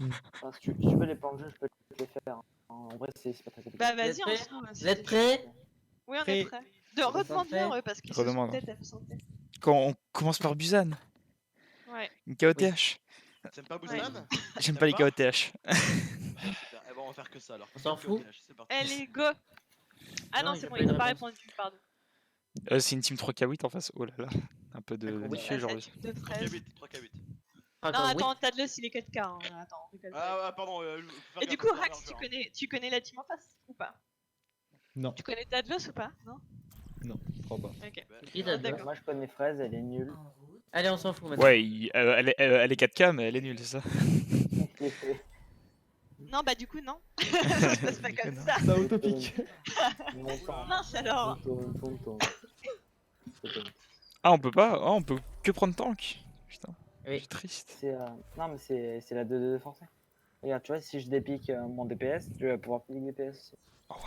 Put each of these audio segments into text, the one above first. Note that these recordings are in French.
Enfin, si tu veux les plans de jeu, je peux te les faire. Hein. En vrai, c'est pas très compliqué. Bah vas-y, Vous êtes on se rend. Vous êtes prêts? Oui, on Prêt. est prêts. Redemande-leur prêts eux parce qu'ils se sont Redemande. peut-être absentés. Quand on commence par Busan, Ouais. une KOTH. T'aimes pas Busan? J'aime pas les KOTH. Super, eh ben on va faire que ça alors. On s'en fout. C'est parti. Allez, go. Ah Non, non, il c'est a bon, pas eu il de n'a pas réponse. répondu, pardon. C'est une team 3K8 en face. Oh là là. Un peu de D'accord, oui. difficile Ah, c'est la aujourd'hui. team de 3K8, fraise. 3K8. Ah, Non, oui. attends, Tadlos il est 4K. Hein. Attends, on rigole pas. Ah pardon, faut faire Et du gaffe, coup, faut faire Rax, gaffe, tu connais la team en face ou pas? Non. Tu connais Tadlos ou pas? Non? Non, je crois pas. Ok. Qui Ah, t'a d'accord. Moi, je connais Fraise, elle est nulle. Allez, on s'en fout maintenant. Ouais, elle est 4K, mais elle est nulle, c'est ça? Non, bah du coup, non. Ça se passe pas comme ça. Ça autopique. Mince alors. Ah, on peut pas? Ah, on peut que prendre tank? Putain, Oui. c'est triste. C'est non, mais c'est la 2-2 français. Regarde, tu vois, si je dépique mon DPS, tu vas pouvoir piquer DPS. Oh ouais.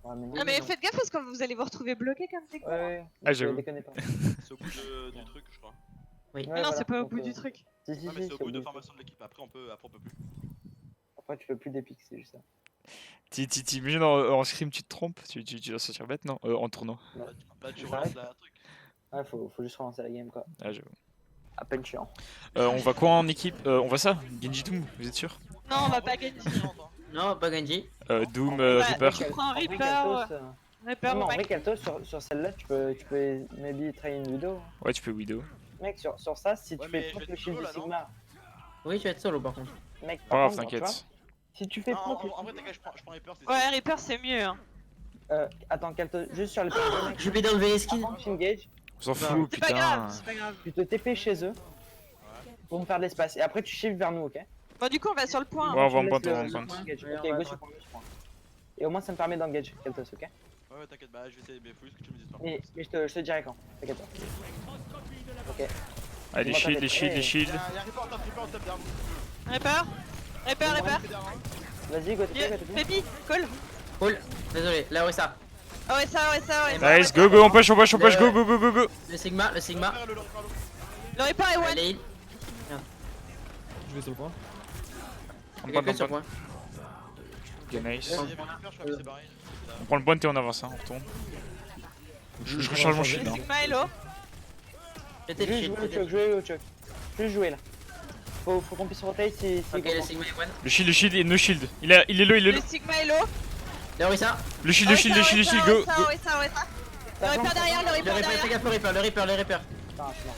Ouais, mais Non, mais faites gaffe parce que vous allez vous retrouver bloqué comme des cons. ouais, Ah, j'avoue. déconne pas. C'est au bout du truc, je crois. Oui. Ouais, Mais non, voilà, c'est pas au donc, bout du truc. Si, si, Ah, mais si, c'est au c'est bout de du truc. formation de l'équipe. Après, on peut plus. Après, tu peux plus d'épique, c'est juste ça. T'imagines en scrim, tu te trompes? Tu dois sortir bête, non? En tournoi. Là, tu Ça relances reste. la truc. Ouais, faut juste relancer la game, quoi. Ah, j'avoue. À peine chiant. On va quoi en équipe? On va ça? Genji Doom, vous êtes sûr? Non, on va pas gagner. Non, pas Genji. Doom, Ouais, Reaper. tu prends un En vrai, Reaper. Kaltos, Reaper non, mais ou en vrai, Mac. Kaltos, sur celle-là, tu peux maybe try une vidéo. Ouais, tu peux Widow. Mec, sur ça, si Ouais, tu mais fais je proc vais le être shield solo, du là, non Sigma, Oui, tu vas être solo par contre. mec, Pas par grave, contre, tu vois, t'inquiète. si tu fais Non, proc, en vrai, t'inquiète, je prends Reaper, c'est Ouais, Reaper c'est mieux. Hein. attends, Kaltos, juste sur le PNG, mec, Je vais d'enlever les skins. avant que tu engages, On s'en fout, C'est pas putain. grave, c'est pas grave. tu te TP chez eux pour me faire de l'espace. Et après, tu shift vers nous, ok? Bon, du coup, on va sur le point. Ouais, on Tu va me en laisses point, on le- va en le point. engage. Ouais, Ok, on va go à sur droite. point, go sur point. Et au moins, ça me permet d'engage Kaltos, ok? Ouais, t'inquiète, bah je vais essayer, mais faut juste que tu me dises pas. Mais je te dirai quand, t'inquiète pas. Ok. Ah, les shields, les shields, les shields. Y'a Reaper en top derrière nous. Reaper. Reaper. Vas-y, go TP, go TP. Pépi, call. Cool. Désolé, la OSA. Oh, ouais, ça. Nice, go, go, on push, go, go. Le Sigma. Le Reaper, le Reaper. Le Reaper est one. Allez, Je vais sur le point. On il y a prend quelqu'un le sur point. point. Ok, nice. Il y avait Reaper, je crois que c'est barré. On prend le point et on avance, hein, on retourne. Je recharge mon shield. Le Hein. Sigma est low. J'étais le Juste shield. jouer au choc, jouer au choc. Juste jouer là. Faut qu'on puisse rotate si. Ok, le Sigma est one. Le shield et no shield. Il est low, il est Le low. Sigma est low. La OSA. Le shield, go, go. OSA. Le Reaper derrière, le Le Reaper Reaper, fais derrière. gaffe au Reaper, le Reaper. Putain, je suis mort.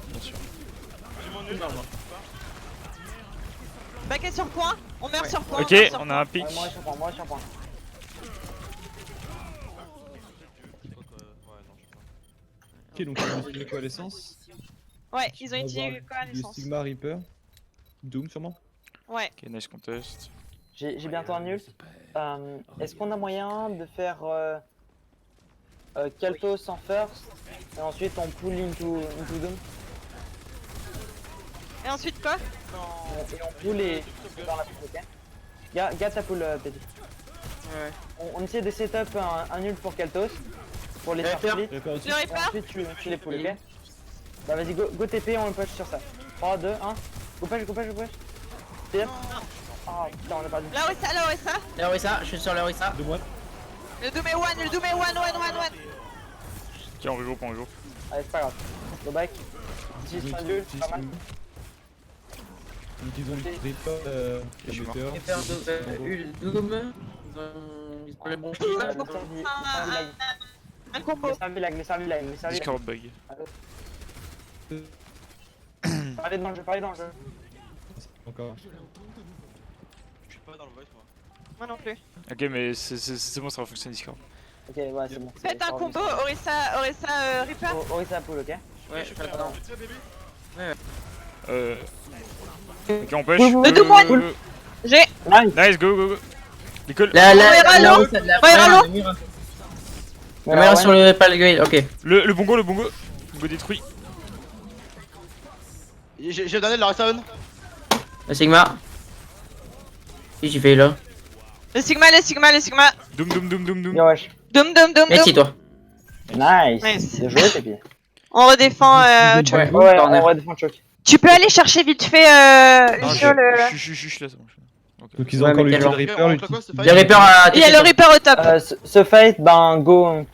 Bien sûr. J'ai mon nul. Baquet sur point. On meurt sur point. Ok, meurt sur on point. a un pic. Ouais, moi, je suis en point. Ok, donc ils ont utilisé quoi l'essence? Ouais, ils ont On va utilisé voir quoi du l'essence? Sigma Reaper. Doom sûrement. Ouais. Ok, nice contest. J'ai bientôt un nul. Est-ce qu'on a moyen de faire Kaltos en first et ensuite on pull into Doom Et ensuite quoi? et on pull les dans la poule, ok? Garde ta poule, Petit. Ouais. On essaie de setup un nul pour Kaltos pour les faire Reaper. split. Reaper aussi. Le Et Reaper? ensuite tu les pulls, ok? Bah vas-y, go TP, on le push sur ça. 3, 2, 1. Go push. Tire. Ah putain, on a perdu. La OSA. La OSA, je suis sur la OSA. De moi. Le Doom est one. Ok, on regroupe. Allez, c'est pas grave. Go back. 6 un nul, c'est pas mal. Donc ils ont le Reaper, Je suis mort. Reaper, Doom. Ils ont les bons shields. Un combo. Les servilags. Discord bug. Parlez dans le jeu. Encore. Je suis pas dans le voice, moi. Moi non plus. Ok, mais c'est bon, ça va fonctionner Discord. Ok, ouais, c'est bon. Faites un combo Orisa Reaper. Orisa pool, ok? Ouais, je fais attends. Tu sais, baby? Ok, on push. Le Doom one. J'ai. Nice, go. Nicole. La Moira, OSA, la Moira, Moira, la Moira sur le palgueil, ok. Le bongo. Bongo détruit. J'ai donné de la Restone. Le Sigma. Qu'est-ce que j'ai fait là? Le Sigma. Doom. Yo, wesh. Doom. Merci toi. Nice. Nice. Bien joué, Pépi. On redéfend Choke. Ouais. Ouais, corner. on va défendre choc. Tu peux aller chercher vite fait Non, Lucio le... je suis là, c'est bon. Ok. Donc ils ont Ouais, encore mais l'ulti de quel Reaper, Ok, l'ulti. quoi, c'est Le fight Reaper a Il y a le Reaper au top. Ce fight, ben go.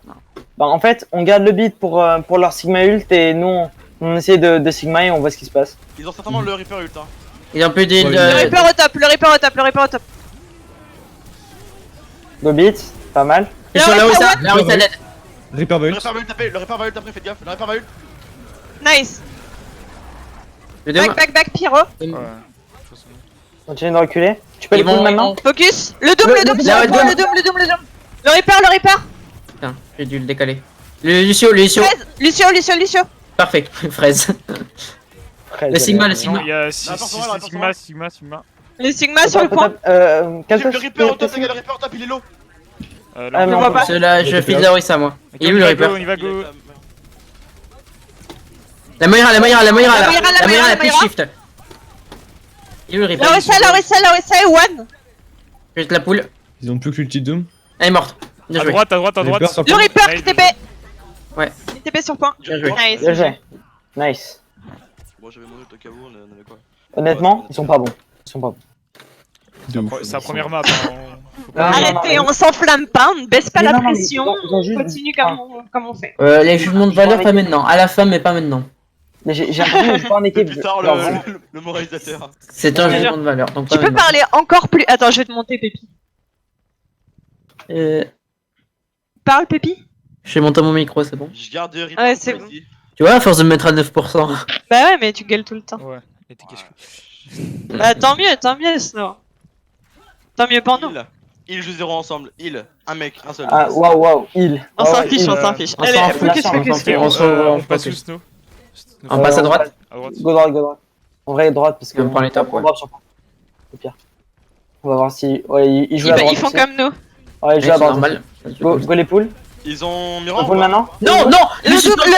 Ben, en fait, on garde le beat pour leur Sigma ult et nous on essaie de Sigma et on voit ce qui se passe. Ils ont certainement le Reaper ult, hein. Ils ont plus d'île Ouais, Le de. Reaper au top, le Reaper au top, le Reaper au top. Go beat, pas mal. Et sur la Reaper Orisa, one. la Orisa dead. Reaper va Le ult. Reaper va ult taper, le Reaper va ult taper, faites gaffe, le Reaper va ult. Nice. Le Doom. Back, Pyro. Ouais. Continue de reculer. Tu peux les Ils pull vont maintenant. Focus. Le Doom, le Doom, le sur le Doom. point, le Doom, le Doom, le Doom. Le Reaper. Putain, j'ai dû le décaler. Le Lucio. Fraise. Lucio. Parfait, fraise. Fraise, Le Sigma, allez. le Sigma. Il y a Sigma. Le Sigma sur le point. Le Calme-toi, Reaper au top, les gars, le Reaper au top, il est low. Ah, Là, mais on voit pas. Ceux-là, je file la Orisa moi. Il est où le Reaper? On y va go. La Moira, la Moira, a plus Moira. shift. Il est où le Reaper? L'Orisa est one. Je jette la poule. Ils ont plus que l'ulti de Doom. Elle est morte. Bien À joué. droite. Reaper sur Le Reaper Nice. TP. Ouais. Il TP sur point. Bien joué. Nice. Bien joué. Nice. Bon, j'avais mon ult au cas où, on avait quoi? Honnêtement, ils sont pas bons. De ouf. C'est la première map. hein. Arrêtez, on s'enflamme pas, on ne baisse pas Mais la non, mais pression, ils ont juste- on continue comme on fait. Les jugements de valeur, pas maintenant. À la fin, mais pas maintenant. Mais j'ai l'impression que je joue pas en équipe. Plus tard, Genre, vraiment. le moralisateur. C'est un Ouais. jugement de valeur. Donc Tu pas peux maintenant. parler encore plus... Attends, je vais te monter, Pépi. Parle, Pépi. J'ai monté mon micro, c'est bon. Je garde Reaper. Ouais, c'est ici. Tu vois, à force de me mettre à 9%. Bah ouais, mais tu gueules tout le temps. Ouais. Et t'es qu'est-ce que. Bah tant mieux, Snow. Tant mieux pour nous. Il joue 0 ensemble, il, un mec, un seul. Ah, waouh, il. On s'en fiche, on s'en fiche. on Allez, s'en fout, focus, on s'en focus, fout. focus. On passe où Snow? On passe à droite. À droite. Go droite. En vrai, droite parce que. On prend les tops, ouais. drop sur point. C'est pire. On va voir si. Ouais, ils jouent à droite. Ils font aussi. comme nous. Ouais, ils jouent à C'est droite. normal. Go les poules. Ils ont Go Mirror pull maintenant. Non, non. Le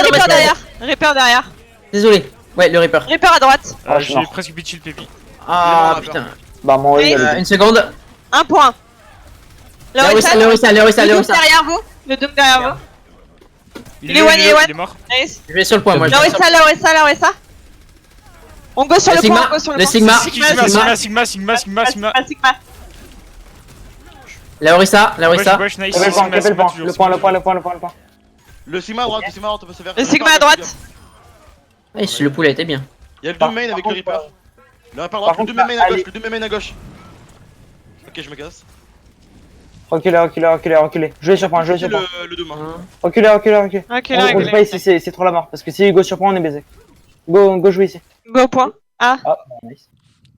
Reaper derrière. Reaper derrière. Désolé. Ouais, le Reaper. Reaper à droite. Ah, je suis J'ai mort. presque pitché le Pépi. Ah Il est putain. Bah, mon Oui. il Une seconde. Un point. Le Le Orisa. Doom derrière vous. Le Doom derrière vous. Il est one, il est one. Il est mort. Nice. Je vais sur le point, moi. je vais sur- L'Orisa. On go sur Le le point, Sigma, on go sur le le point. Sigma. Sigma. La Orisa. Wesh, nice. Capel le point, Sigma, le point. Le Sigma à droite, le Sigma à droite, on peut se faire. Le Sigma à droite. Ouais, le poulet était bien. Il y a le Par- 2 main avec par le Reaper. contre, Le Reaper à par droite, le contre, 2 main à allez. gauche, le 2 main à gauche. Ok, je me casse. Reculez. Jouez sur point. Le 2 main. Reculez. Ok, On joue pas ici, c'est trop la mort. Parce que si go sur point, on est baisé. Go jouer ici. Go au point. Ah, nice.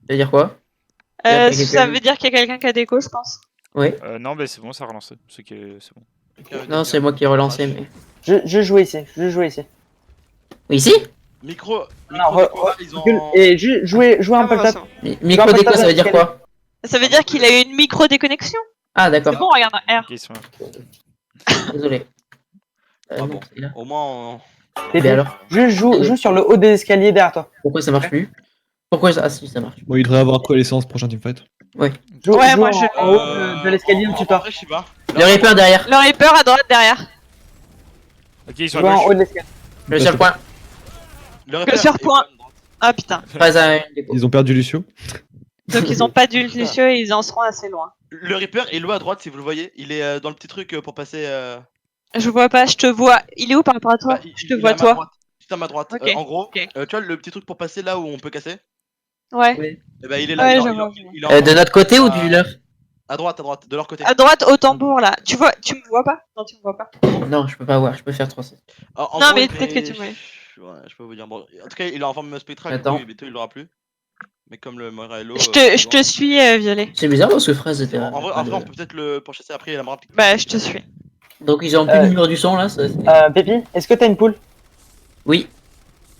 Ça veut dire quoi? Ça veut dire qu'il y a quelqu'un qui a déco, je pense. Oui. Non, bah c'est bon, ça a relancé. C'est bon. Non, c'est moi qui ai relancé, mais. Je joue ici. Ici? Micro. Non, Ils recule. ont. Et jouez un peu le top. Micro déco, ça veut dire quoi? Ça veut dire qu'il a eu une micro déconnexion. Ah, C'est d'accord. bon, regarde, R. Ok, ils sont là. Désolé. Ah bon. c'est là. Au moins. Mais alors? Juste joue sur le haut des escaliers derrière toi. Pourquoi ça marche plus? Pourquoi ça? Ah, si, ça marche. Bon, il devrait avoir coalescence prochain teamfight. Joue Ouais, moi, en je- haut de l'escalier au-dessus de toi. Après, je sais pas. Le Reaper derrière. Le Reaper à droite derrière. Ok, ils sont à Joue en gauche. haut de l'escalier. Le seul point. Le Reaper sur est point. one droite. Ah putain. Pas à une déco. Ils ont perdu Lucio. Donc ils ont pas du Lucio et ils en seront assez loin. Le Reaper est low à droite si vous le voyez. Il est dans le petit truc pour passer. Je vois pas, je te vois. Il est où par rapport à toi? Bah, Je te il est vois à ma toi. droite. Juste à ma droite. Ok, En gros, ok. tu vois le petit truc pour passer là où on peut casser. Ouais. Et bah il est là. Ouais, il est- je il est- vois. il est en- De notre côté ou du leur? À droite, de leur côté. À droite au tambour là. Tu me vois pas? Non, tu me vois pas. Non, je peux pas voir, je peux faire 300. En Non, gros, mais il peut-être est- que tu me vois. Ouais, je peux vous dire. Bon, en tout cas, il est en forme spectrale. Attends. Du coup, bientôt il l'aura plus. Mais comme le Moira est low. Je te suis, Violet. C'est bizarre parce que Fraise était. En vrai, on peut peut-être le pourchasser après. Il a marre. Bah, je te suis. Donc ils ont plus le mur du son là. Pépi, est-ce que t'as une poule? Oui.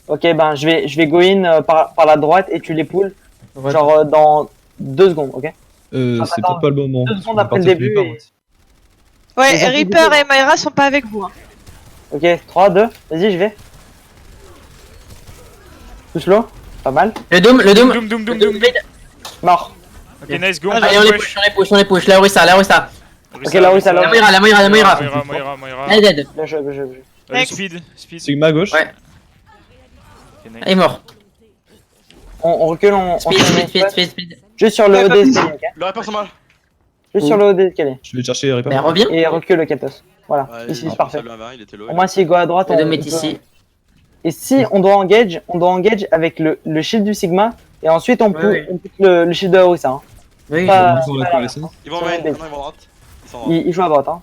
Ok, ben je vais go in par la droite et tu les poules. Genre dans 2 secondes, ok? C'est attends, peut-être pas le moment. 2 secondes On va après le partir tous les début. par, Et... moi. Ouais, Les Reaper et Moira sont pas avec vous. Hein. Ok, 3, 2, vas-y, je vais. Tout slow, pas mal. Le Doom. Doom. Mort. Ok, nice, go. Allez, on les push. La Orisa. Ok, la Orisa, La Moira. Moira. Elle est dead. Bien joué. Next. Speed. Sigma à gauche. Ouais. Ok, nice. Ah, il est mort. On recule, on Speed, se met speed, speed, speed, speed. juste sur le haut des escaliers, ok? Le rappeur sont mal. Juste sur le haut des escaliers. Je vais chercher Reaper. Bah, reviens. Et recule le Katos. Voilà, Ouais, ici il c'est parfait. le 1v1, il était low. Au moins s'il go à droite, Le on dôme est peut- ici. Et si on doit engage avec le shield du Sigma, et ensuite on peut Ouais, on pousse le shield de Orisa. Hein. Oui, Pas- Ils sont la coalescence. Ils vont en Sur main, le non, ils vont à droite. Ils sont en droite. Il joue à droite. Hein.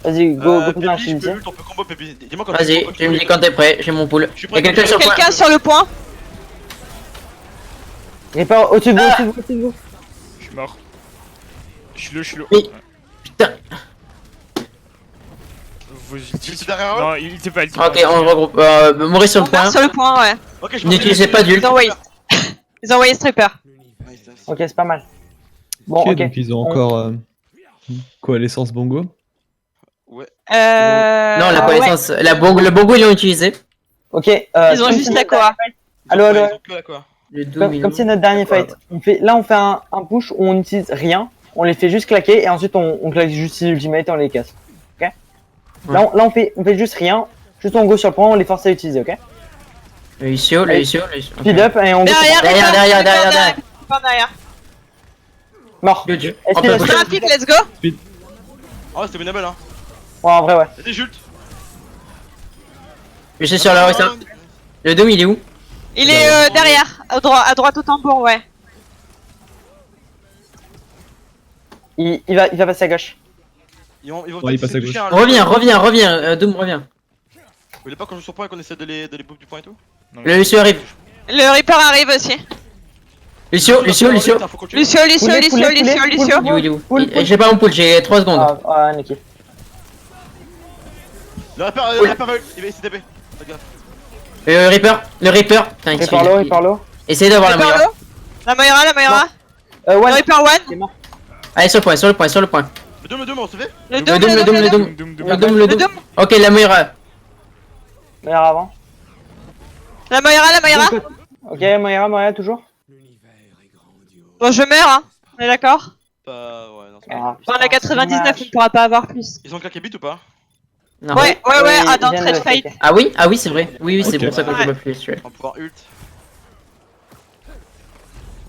Vas-y, go poser un Pépi, shield je peux ici. ult, on peut combo Pépi. Dis-moi quand vas-y, tu me dis quand t'es prêt, j'ai mon pool. Je suis Y'a prêt. quelqu'un sur point. Quelqu'un sur le point. Reaper au-dessus de vous, au-dessus de vous, au-dessus de vous. Je suis mort. Je suis low. Oui. Ouais. Putain. Vos ultis. C'est derrière eux. Non, il était pas. Il était Ok, pas. on regroupe. Maurice sur le On part point. sur le point, ouais. Ok, je N'utilisez pas d'ult. Ils ont envoyé. Ils ont envoyé Stripper. Nice, nice. Ok, c'est pas mal. Bon, Ok, ok. donc ils ont encore coalescence bongo. Ouais. Non, la ouais. connaissance. Le bongo, ils l'ont utilisé. Ok. Ils ont comme juste c'est la notre Koa. Allo, allo. Ils ont que la quoi. Le Doom, ils Comme l'ont. c'est notre dernier fight, là on fait un push où on n'utilise rien, on les fait juste claquer et ensuite on claque juste l'ultimate et on les casse. Ok. Là on fait juste rien, juste on go sur le point, on les force à utiliser, ok. Le Lucio, le Lucio. Speed up et on go sur le point. Derrière. Pas derrière. Mort. Good. Est-ce On qu'il peut a pousser. Fais un pic, let's go. Ah ouais, c'était winnable hein. Ouais, en vrai, ouais. Y'a des ults. Je suis sur la Orisa. Le Doom, il est où? Il est derrière, à droite au tambour, ouais. Il va passer à gauche. Ils vont Ouais, il passe à gauche. Reviens, Doom, reviens. Vous voulez pas qu'on joue sur point et qu'on essaie de les bouffer du point et tout? Le Lucio arrive. Le Reaper arrive aussi. Lucio. Lucio. Poulet, Il est où? Poule. J'ai pas mon pool, j'ai 3 secondes. Ah, nickel. Le rappeur il va STP. Regarde. Le Reaper. Putain, Il par l'eau. Essayez d'avoir la Reaper Moira. low. La Moira. Le Ouais, Reaper one. Allez, sur le point. Le Doom, on se fait? Le Doom. Le Doom. Ok, la Moira. Meilleur avant. La Moira. Ok, Moira, toujours. Bon, je meurs, hein. On est d'accord? Bah ouais, non, c'est Ah, On a putain, 99, on dommage. ne pourra pas avoir plus. Ils ont claqué bit ou pas? Non. Ouais, ils dans viennent trade de fight. claquer. Ah oui, c'est vrai. Oui, c'est Ok. pour ça que je Ouais. peux plus les tuer. On va pouvoir ult.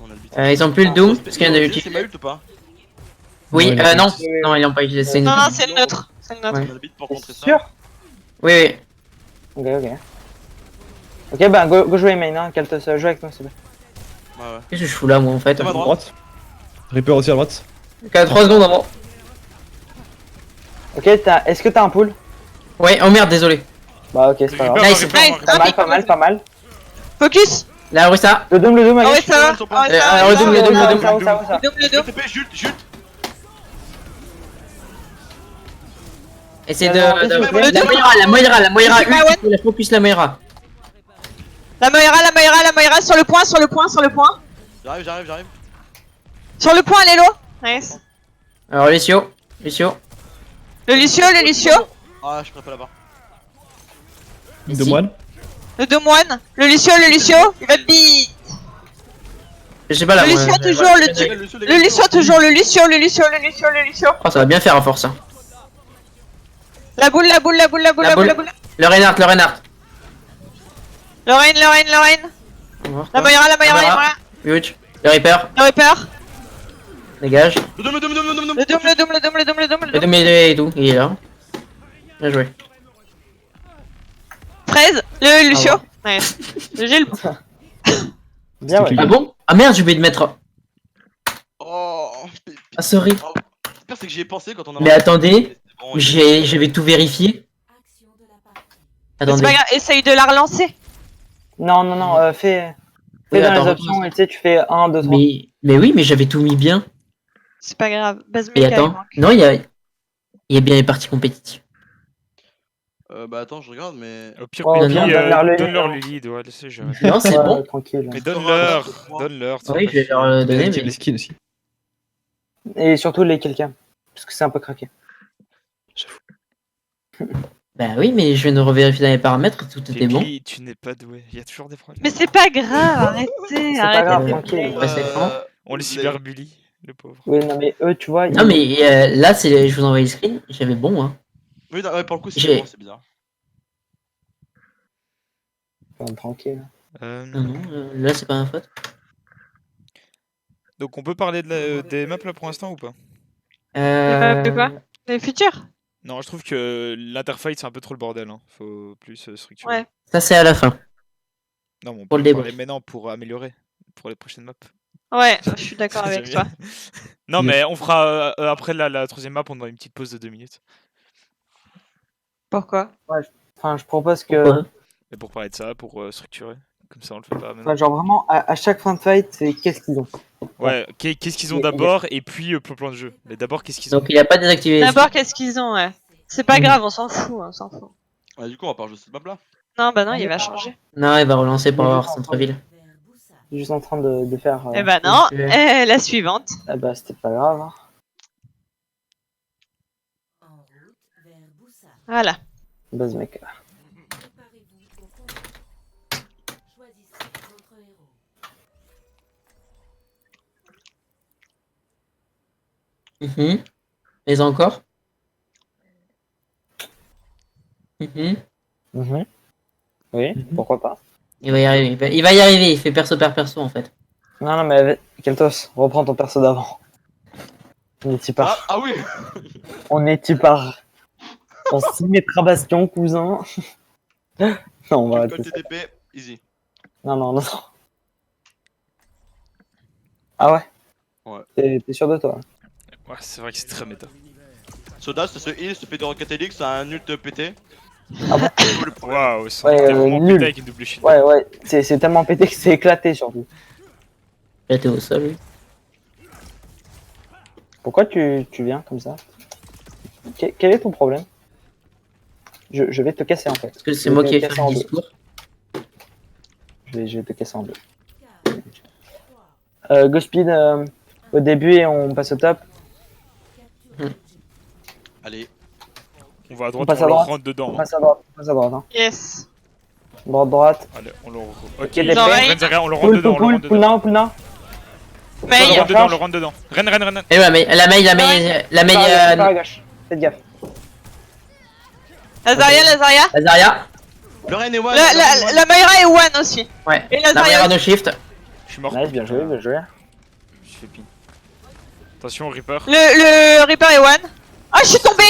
On a le bit. Ils ont plus le Doom, parce qu'il y en a eu C'est ma ult ou pas? Oui, Non, il a non, plus. non, ils l'ont pas utilisé. C'est une. Non, c'est le neutre. C'est le neutre. Ouais. On a le bit pour T'es contrer ça. sûr? Oui. Ok. Ok, bah go jouer main, hein. Kaltos, joue avec moi s'il te plaît. Ouais, ouais. Qu'est-ce que je fous là, moi, en fait? Ça va, À droite. Reaper aussi à droite. 3 secondes avant. Ok, est-ce que t'as un pool? Ouais, oh merde, désolé. Bah ok, c'est pas grave. Nice. Pas mal. Focus. La Orisa. Le Doom à Ah ouais, gauche. ça va. Ils sont Ah ouais, pas- ça va. le Doom. Le Doom, Jute. Essayez Alors, de. le La Doom. Moira. C'est pas Ult, la focus la Moira. La Moira, sur le point. J'arrive. Sur le point, elle est low. Nice. Alors, Lucio. Le Lucio. Ah, je pourrais pas là-bas. De moine. Le Doom one. Le Lucio. Il va te beat. Je sais pas là. Le moi, Lucio, je- toujours. Le Lucio, toujours. Le Lucio. Oh, ça va bien faire à force. Hein. La boule. La boule. Le Reinhardt. Lorraine. On va voir, La quoi. Moira. Huge. Le Reaper. Le Reaper. Dégage. Le Doom. Le Doom. Le Doom et tout. Il est là. Bien joué. 13. Le Lucio. Nice. Le Gilles. Bien ouais. Ah bon? Ah merde, j'ai oublié de mettre. Oh. Ah, sorry. Le pire, c'est que j'y ai pensé quand on a. Mais attendez, Bon, il- j'avais tout vérifié. C'est pas Attendez. grave, essaye de la relancer. Non, fais Oui, dans attends, les options et tu sais, tu fais 1, 2, 3. Mais oui, mais j'avais tout mis bien. C'est pas grave. Base Et méca, il attends. manque. Non, il y a bien les parties compétitives. Bah attends, je regarde, mais. Au pire, Oh, Pépi, bien, donne-leur le lead, ouais, laissez jamais. Non, c'est bon. Tranquille. Mais donne-leur. ça Oui, va je vais leur le donner. Active Mais... les skins aussi. Et surtout les quelqu'un. Parce que c'est un peu craqué. Bah oui, mais je viens de revérifier dans les paramètres, tout était bon. Pépi, tu n'es pas doué. Il y a toujours des problèmes. Mais c'est pas grave, arrêtez. C'est pas Arrêtez. grave, tranquille. Ouais, c'est franc. On les cyberbully, le pauvre. Oui, non, mais eux, tu vois. Non, ils- mais là, je vous envoie les screens, j'avais bon, hein. Oui, non, ouais, pour le coup, J'ai- c'est bizarre. Enfin, tranquille. Non, non, là c'est pas ma faute. Donc on peut parler des maps là pour l'instant ou pas? maps de quoi? Les futurs? Non, je trouve que l'interface c'est un peu trop le bordel. Hein. Faut plus structurer. Ouais. Ça c'est à la fin. Non, mais on Pour peut le en parler débrief. maintenant pour améliorer pour les prochaines maps. Ouais, je suis d'accord C'est avec mieux. toi. Non, mais on fera après la troisième map, on aura une petite pause de 2 minutes. Pourquoi? Enfin, je propose que. Pourquoi? Et pour parler de ça, pour structurer. Comme ça, on le fait pas maintenant. Enfin, genre vraiment, à chaque fin de fight, c'est qu'est-ce qu'ils ont. Ouais, qu'est-ce qu'ils ont Il y a- d'abord et puis le plan de jeu. Mais d'abord, qu'est-ce qu'ils ont? Donc il a pas désactivé. D'abord, qu'est-ce qu'ils ont, ouais. C'est pas grave, on s'en fout, on s'en fout. Ouais, du coup, on va pas rejouer cette map là. Non, bah non, il va changer. Non, il va relancer pour avoir centre-ville. Je suis juste en train de faire. Eh bah non, tu la suivante. Ah bah, c'était pas grave. Hein. Voilà. Buzzmaker. Mais encore. Mhm. Mhm. Oui, pourquoi pas. Il va y arriver. Il va y arriver. Il fait perso par perso en fait. Non, non, mais Keltos, reprends ton perso d'avant. On est par. Ah oui. On est par. On s'y mettra bastion, cousin. Non, on va arrêter Côté ça. TP, easy. Non, non, non. Ah ouais? Ouais. T'es sûr de toi? Ouais, c'est vrai que c'est très méta. Soda, c'est ce heal, se fait de rocket helix, ça a un ult pété. Ah bon? Waouh, c'est Ouais, vraiment nul. pété avec une double shield. Ouais, ouais, c'est tellement pété que c'est éclaté surtout. Il était au sol. Oui. Pourquoi tu viens comme ça? Quel est ton problème? Je vais te casser en fait. Parce que c'est moi qui ai fait casser le en deux. discours. Je vais te casser en deux. Go speed au début et on passe au top. Allez. On va à droite, passe on à leur droite. rentre dedans. On Hein. passe à droite, on passe à droite. Hein. Yes. Droite, droite. Allez, on leur. Ok, Ok, des paix. Rennes, on leur rentre Pull, dedans, on leur pull, rentre pull dedans. now, pull now. On Mais leur rentre dedans, on charge. leur rentre dedans. Rennes. Et ouais, mais la maille, Par à gauche. Faites gaffe. Lazaria, Lazaria. Azaria. Le Ren est one. La Moira est one aussi. Ouais. Et La Lazaria. Moira no shift. Je suis mort. Nice, bien joué, bien joué. Je fais pin. Attention, Reaper. Le Reaper est one. Ah, je suis tombé.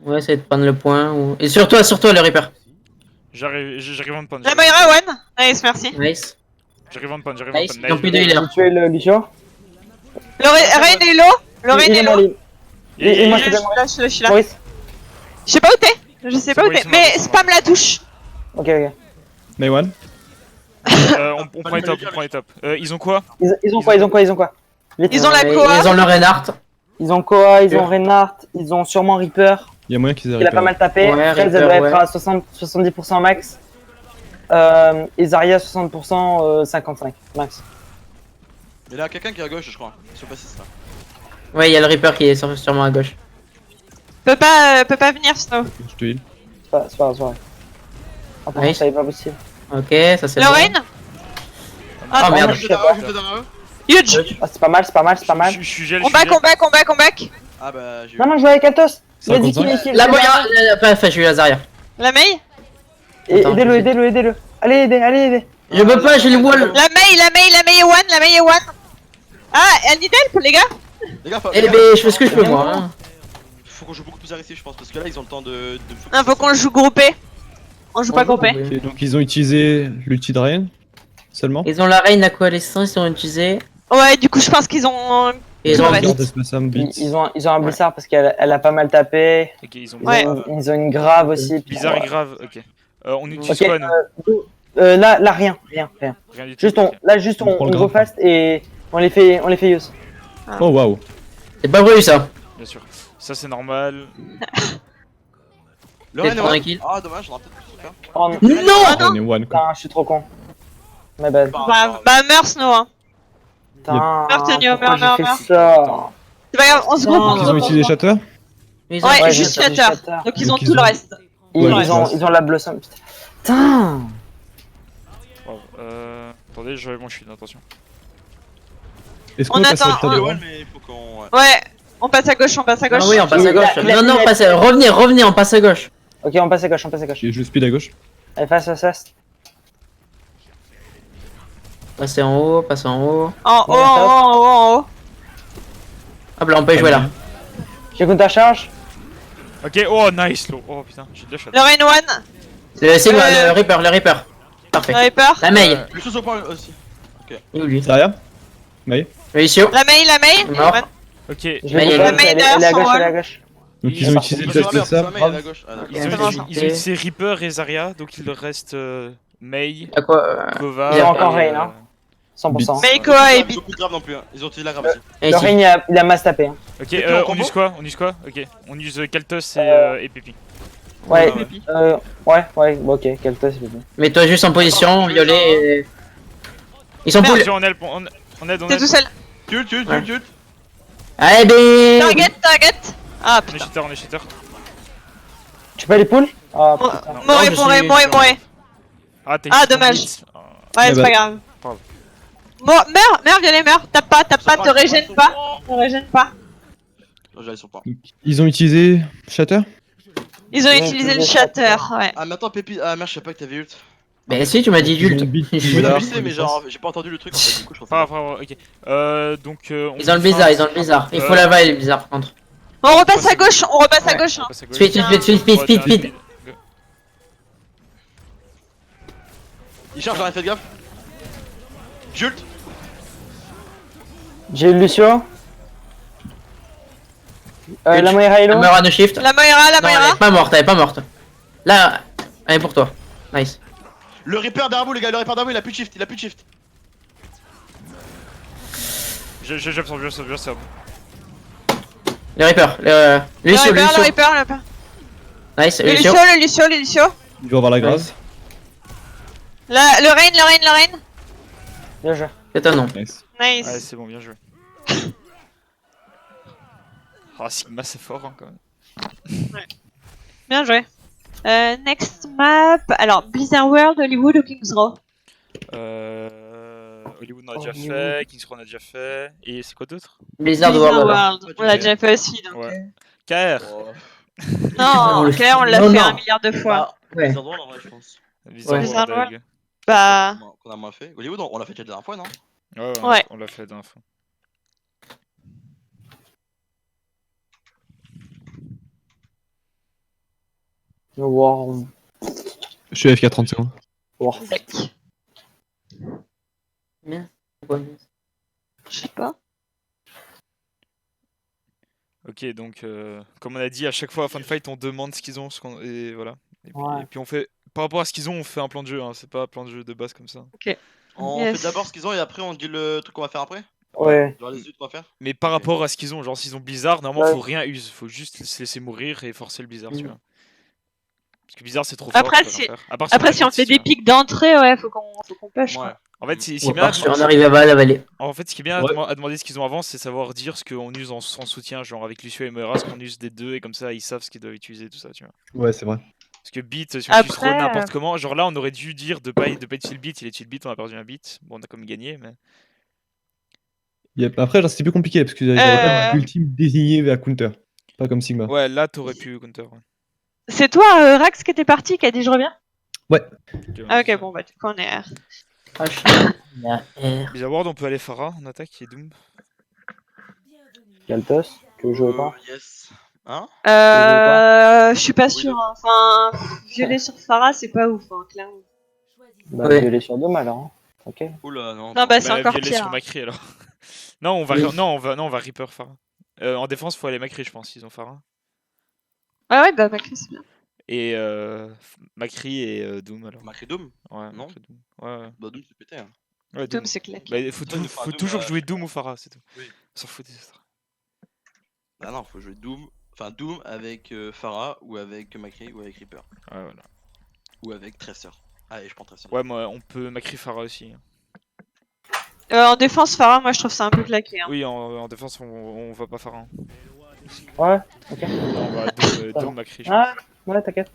Ouais, c'est de prendre le point. Ou... Et sur toi le Reaper. J'arrive en panne. La Moira one. Nice, merci. Nice. J'arrive en panne. Nice. Ils ont plus de healer. J'ai tué le Licho. Le Rain est low. Le Rain Il est est low. mort, il- Et moi, Je je suis fais là, je suis là. Maurice. Je sais pas où t'es. Je sais pas où Maurice, t'es. c'est Mais mort, spam la touche. Ok, ok. Mayone. On prend les tops, ils ont quoi? Ils ont quoi? Vite. Ils ont la Ouais, Koa. Ils ont le Reinhardt. Ils ont Koa, ils ont Reinhardt, ils ont sûrement Reaper. Il y a moyen qu'ils aient Il a pas mal tapé. Ouais, Rez, elle Reaper, doit être ouais. à 70% max. Et Zarya 60%, 55 max. Il y a quelqu'un qui est à gauche, je crois. Je sais pas si c'est ça. Ouais, il y a le Reaper qui est sûrement à gauche. Peut pas venir, Snow. Je te heal. C'est pas grave. Ah, par Nice. contre, ça est pas possible. Ok, ça c'est Le bon. Rain. Ah merde. Je suis derrière eux. Huge. Ah, c'est pas mal. Je suis gel, On back. Ah bah, j'ai eu. Non, je joue avec Atos. Il a dit 55. qu'il La Moira. Enfin, j'ai eu la Zarya. La Mei. Et Attends, aidez-le. Allez, aider. Je peux pas, j'ai le wall. La Mei est one. Ah, elle need help, les gars. Les gars, Eh ben, je fais ce que je peux moi. Hein. faut qu'on joue beaucoup plus agressif, je pense, parce que là, ils ont le temps de Non, faut qu'on le joue groupé. On joue pas groupé. Ok, donc ils ont utilisé l'ulti de Rain seulement. Ils ont la reine, la coalescence, ils ont utilisé. Ouais, du coup, je pense qu'ils ont. Et ils ont Ouais. un beat. Ils ont un Blizzard parce qu'elle a pas mal tapé. Ok, ils ont Ouais. Ils ont une grave aussi. bizarre et grave, ok. On utilise Ok, quoi nous? là, rien. Rien du tout. Juste ok. on prend le go grave. fast et on les fait use. Oh waouh. C'est pas prévu ça. Bien sûr. Ça c'est normal. Le Ren est prendre un one. kill. Ah, dommage, on aurait peut-être pu le faire. Oh Non. On est one quoi. putain, je suis trop con. My bad. Bah, meurs, Snow. Hein. Putain, Meurs, Tenio, pourquoi meurs, j'ai meurs. fait ça? C'est pas grave, on se Non. groupe. Ils ont utilisé Shatter. Ils ont Ouais, Ouais, juste j'ai Shatter. Shatter. Donc ils ont Donc, tout ils le ont- reste. Ils, Ouais, ils ont la Blossom. Putain. Wow. Attendez, je mon shield, attention. Est-ce qu'on On passe attend, à Le l'état one, mais il faut qu'on. Ouais. Ouais, on passe à gauche. Ah oui, on passe à Il a- gauche. il a- Non, il a- revenez, on passe à gauche. Ok, on passe à gauche, on passe à gauche. Et je speed à gauche. Allez, face. Passer en haut, passer en haut. En haut, Ouais, en haut, en haut, en haut. Hop là, on peut y jouer là. J'ai counter charge. Ok, oh nice, low. Oh putain, j'ai de la shot. Le rain one. Le Sigma, le Reaper. Parfait. Le Reaper. La Mei. Le chose au point aussi. Il est où lui? Derrière. Maï. Réussio. La Mei. Mort. Ok, Je Mais il y vais a counter, le- elle est à gauche, Ouais. elle est à gauche. Donc Ils ils ont ont- utilisé le Sur test la de ça. merde, sur la main, il est à gauche. Ah, d'accord. ils ont, D'accord. ils ont utilisé Reaper et Zarya, donc il leur reste Mei, Y'a quoi Kova. Ils ont encore et, Rain, hein. 100%. Mei, Koa et Ils Beat. ont plus de grave non plus. Hein. Ils ont utilisé la grave aussi. Et Le ici. Rain, il a masse tapé. Hein. Ok, Pépi en on combo use quoi? On use quoi? Ok, on use Kaltos et Pépi. Ouais, Ouais. ouais, bon, ok, quel test, c'est bon. Mets-toi juste en position, violet. Et... Ils sont Merde. full. Attention, on aide. T'es tout seul. Tue. Allez, bim. Target. Ah On est putain. cheater. Tu peux les poules? Ah, putain. Moré, je moré, suis- moré. Ah, t'es Ah, dommage. Ouais, c'est bah. pas grave. Pardon. Meurs, violet, meurs. Tape pas, te régène pas. Te régène pas. J'allais sur le point. Ils ont utilisé Shatter. Ils ont Ouais, utilisé le utilisé shatter, ouais. Ah, mais attends, Pépi. Ah, merde, je sais pas que t'avais ult. Mais si, tu m'as dit Ils ont ult. beat Oui, Blizzard. non, je sais, mais genre, j'ai pas entendu le truc en fait. Du coup, je pense Pas grave, ok. Donc, on Ils ont le fait bizarre, fin. ils ont le bizarre. Il faut la vaille, le bizarre, par contre. On repasse à gauche, on repasse à gauche. On Hein. passe à gauche. Speed. Ouais, tiens, Go. Il charge, j'en ai fait gaffe. J'ult. J'ai eu Lucio. La Moira Elle Hello. meurt à no shift. La Moira. Non, elle est pas morte. Là, elle est pour toi. Nice. Le Reaper derrière vous, les gars. Le Reaper derrière vous, il a plus de shift. J'absorbe. Le Reaper. Le Lucio. Reaper. Nice, Le Lucio. Ils vont avoir la grâce. Le Rain. Bien joué. C'est un nom. Nice. Ouais, Nice. c'est bon, bien joué. Ah, Sigma, c'est fort, hein, quand même. Bien joué. Next map. Alors, Blizzard World, Hollywood ou Kings Row? Hollywood, on a déjà Hollywood. fait. Kings Row, on a déjà fait. Et c'est quoi d'autre? Blizzard World. alors. On l'a déjà fait aussi, donc. Ouais. KR. Oh. Non, ok, on l'a Non, fait non. 1 milliard de fois. Bah, Ouais. Blizzard World, en vrai, je pense. Blizzard Blizzard World, World. Bah. Qu'on a moins fait. Hollywood, on l'a fait déjà la dernière fois, non? Ouais. On l'a fait la dernière fois. Wow. Je suis AFK 30 secondes. Wow. Bien. Je sais pas. Ok, donc, comme on a dit, à chaque fois à fin de fight, on demande ce qu'ils ont, et voilà. Ouais. Et puis on fait, par rapport à ce qu'ils ont, on fait un plan de jeu, hein. C'est pas un plan de jeu de base comme ça. On Yes. fait d'abord ce qu'ils ont et après on dit le truc qu'on va faire après. Ouais. Genre les ults qu'on va faire. Mais par rapport à ce qu'ils ont, genre s'ils ont Blizzard, normalement Ouais. faut rien use, faut juste se laisser mourir et forcer le Blizzard, tu Mm. vois. Parce que Blizzard c'est trop fort. Après, on peut si- rien faire. À part Après, si on fait des pics d'entrée, ouais, faut qu'on push. Ouais. Quoi. En fait, ce qui Ou est à bien, part si on arrive à la vallée. en fait, ce qui est bien Ouais. à demander ce qu'ils ont avant, c'est savoir dire ce qu'on use en soutien, genre avec Lucio et Moira, ce qu'on use des deux, et comme ça ils savent ce qu'ils doivent utiliser, tout ça, tu vois. Ouais, c'est vrai. Parce que beat, si on utilise trop Après, n'importe comment, genre là on aurait dû dire de pas utiliser le beat, il est utile beat, on a perdu un beat, bon on a quand même gagné, mais. Après, genre, c'est plus compliqué parce que vous avez pas ultime désigné vers counter. Pas comme Sigma. Ouais, là t'aurais pu counter. Ouais. C'est toi, Rax, qui était parti, qui a dit je reviens? Ouais. Ah, ok, bon, bah, du coup, on est R. R. Blizzard World, on peut aller Pharah en attaque et Doom. Kaltos, que vous jouez pas. Yes. Hein? Je suis pas sûr. Hein. Enfin, violet sur Pharah, c'est pas ouf, hein, clairement. Bah, Ouais. violet sur Dome alors. Hein. Ok. Oula, non. Non, bah, c'est Bah, encore violet pire. sur hein. Macri alors. non, on va, Oui. non, on va Reaper Pharah. En défense, faut aller Macri, je pense, ils ont Pharah. Ouais, bah, Macri, c'est bien. Et Macri et Doom alors. Macri Doom? Ouais, Non. Macri, Doom. Ouais, Bah Doom c'est pété. Hein. ouais. Doom, c'est claqué. Bah, faut, Doom, faut Doom, toujours jouer Doom ou Pharah, c'est tout. Oui. On s'en fout des autres. Bah non, faut jouer Doom. Enfin Doom avec Pharah ou avec Macri ou avec Reaper. Ouais, voilà. Ou avec Tracer. Allez, je prends Tracer. Ouais, moi, on peut Macri Pharah aussi. Hein. En défense, Pharah, moi, je trouve ça un peu claqué. Hein. Oui, en défense, on va pas Pharah. Ouais, ok. On va Doom Macri. je Ah, ouais, t'inquiète.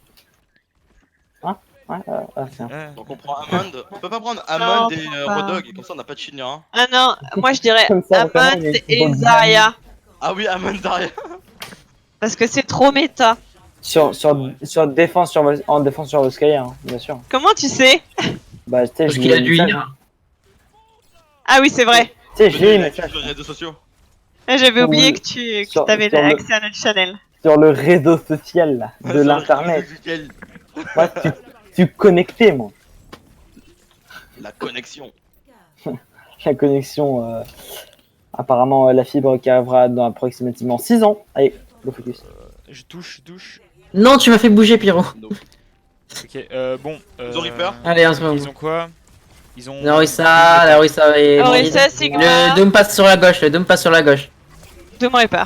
Hein? Ouais, tiens. pense. Ouais. Donc on prend Amand. On peut pas prendre Non, Amand et on peut pas. Rodog, comme ça on n'a pas de shield ni rien. Ah non, moi, je dirais Comme ça, Amand vraiment, il y a une et bonne Zarya. Ah oui, Amand derrière. Parce que c'est trop méta. Sur défense en défense sur Volskaya, hein, bien sûr. Comment tu sais? Bah, tu sais, Parce je qu'il a lis dû les lire. messages. Ah oui, c'est vrai. Tu sais, je lis les Sur messages les réseaux sociaux. Ah, j'avais Sur oublié le- que tu sur- avais sur le- accès à notre channel. sur le réseau social là, de l'internet. Moi, tu connectais, moi. La connexion. La connexion, apparemment, la fibre qui arrivera dans approximativement 6 ans. Allez, go focus. Je touche. Non, tu m'as fait bouger, Pyro. Ok, bon. Ils ont Reaper. Allez, on se va. Ils ont quoi? Ils ont. La Orisa et. Orisa, Sigma. Le Doom passe sur la gauche, Doom Reaper.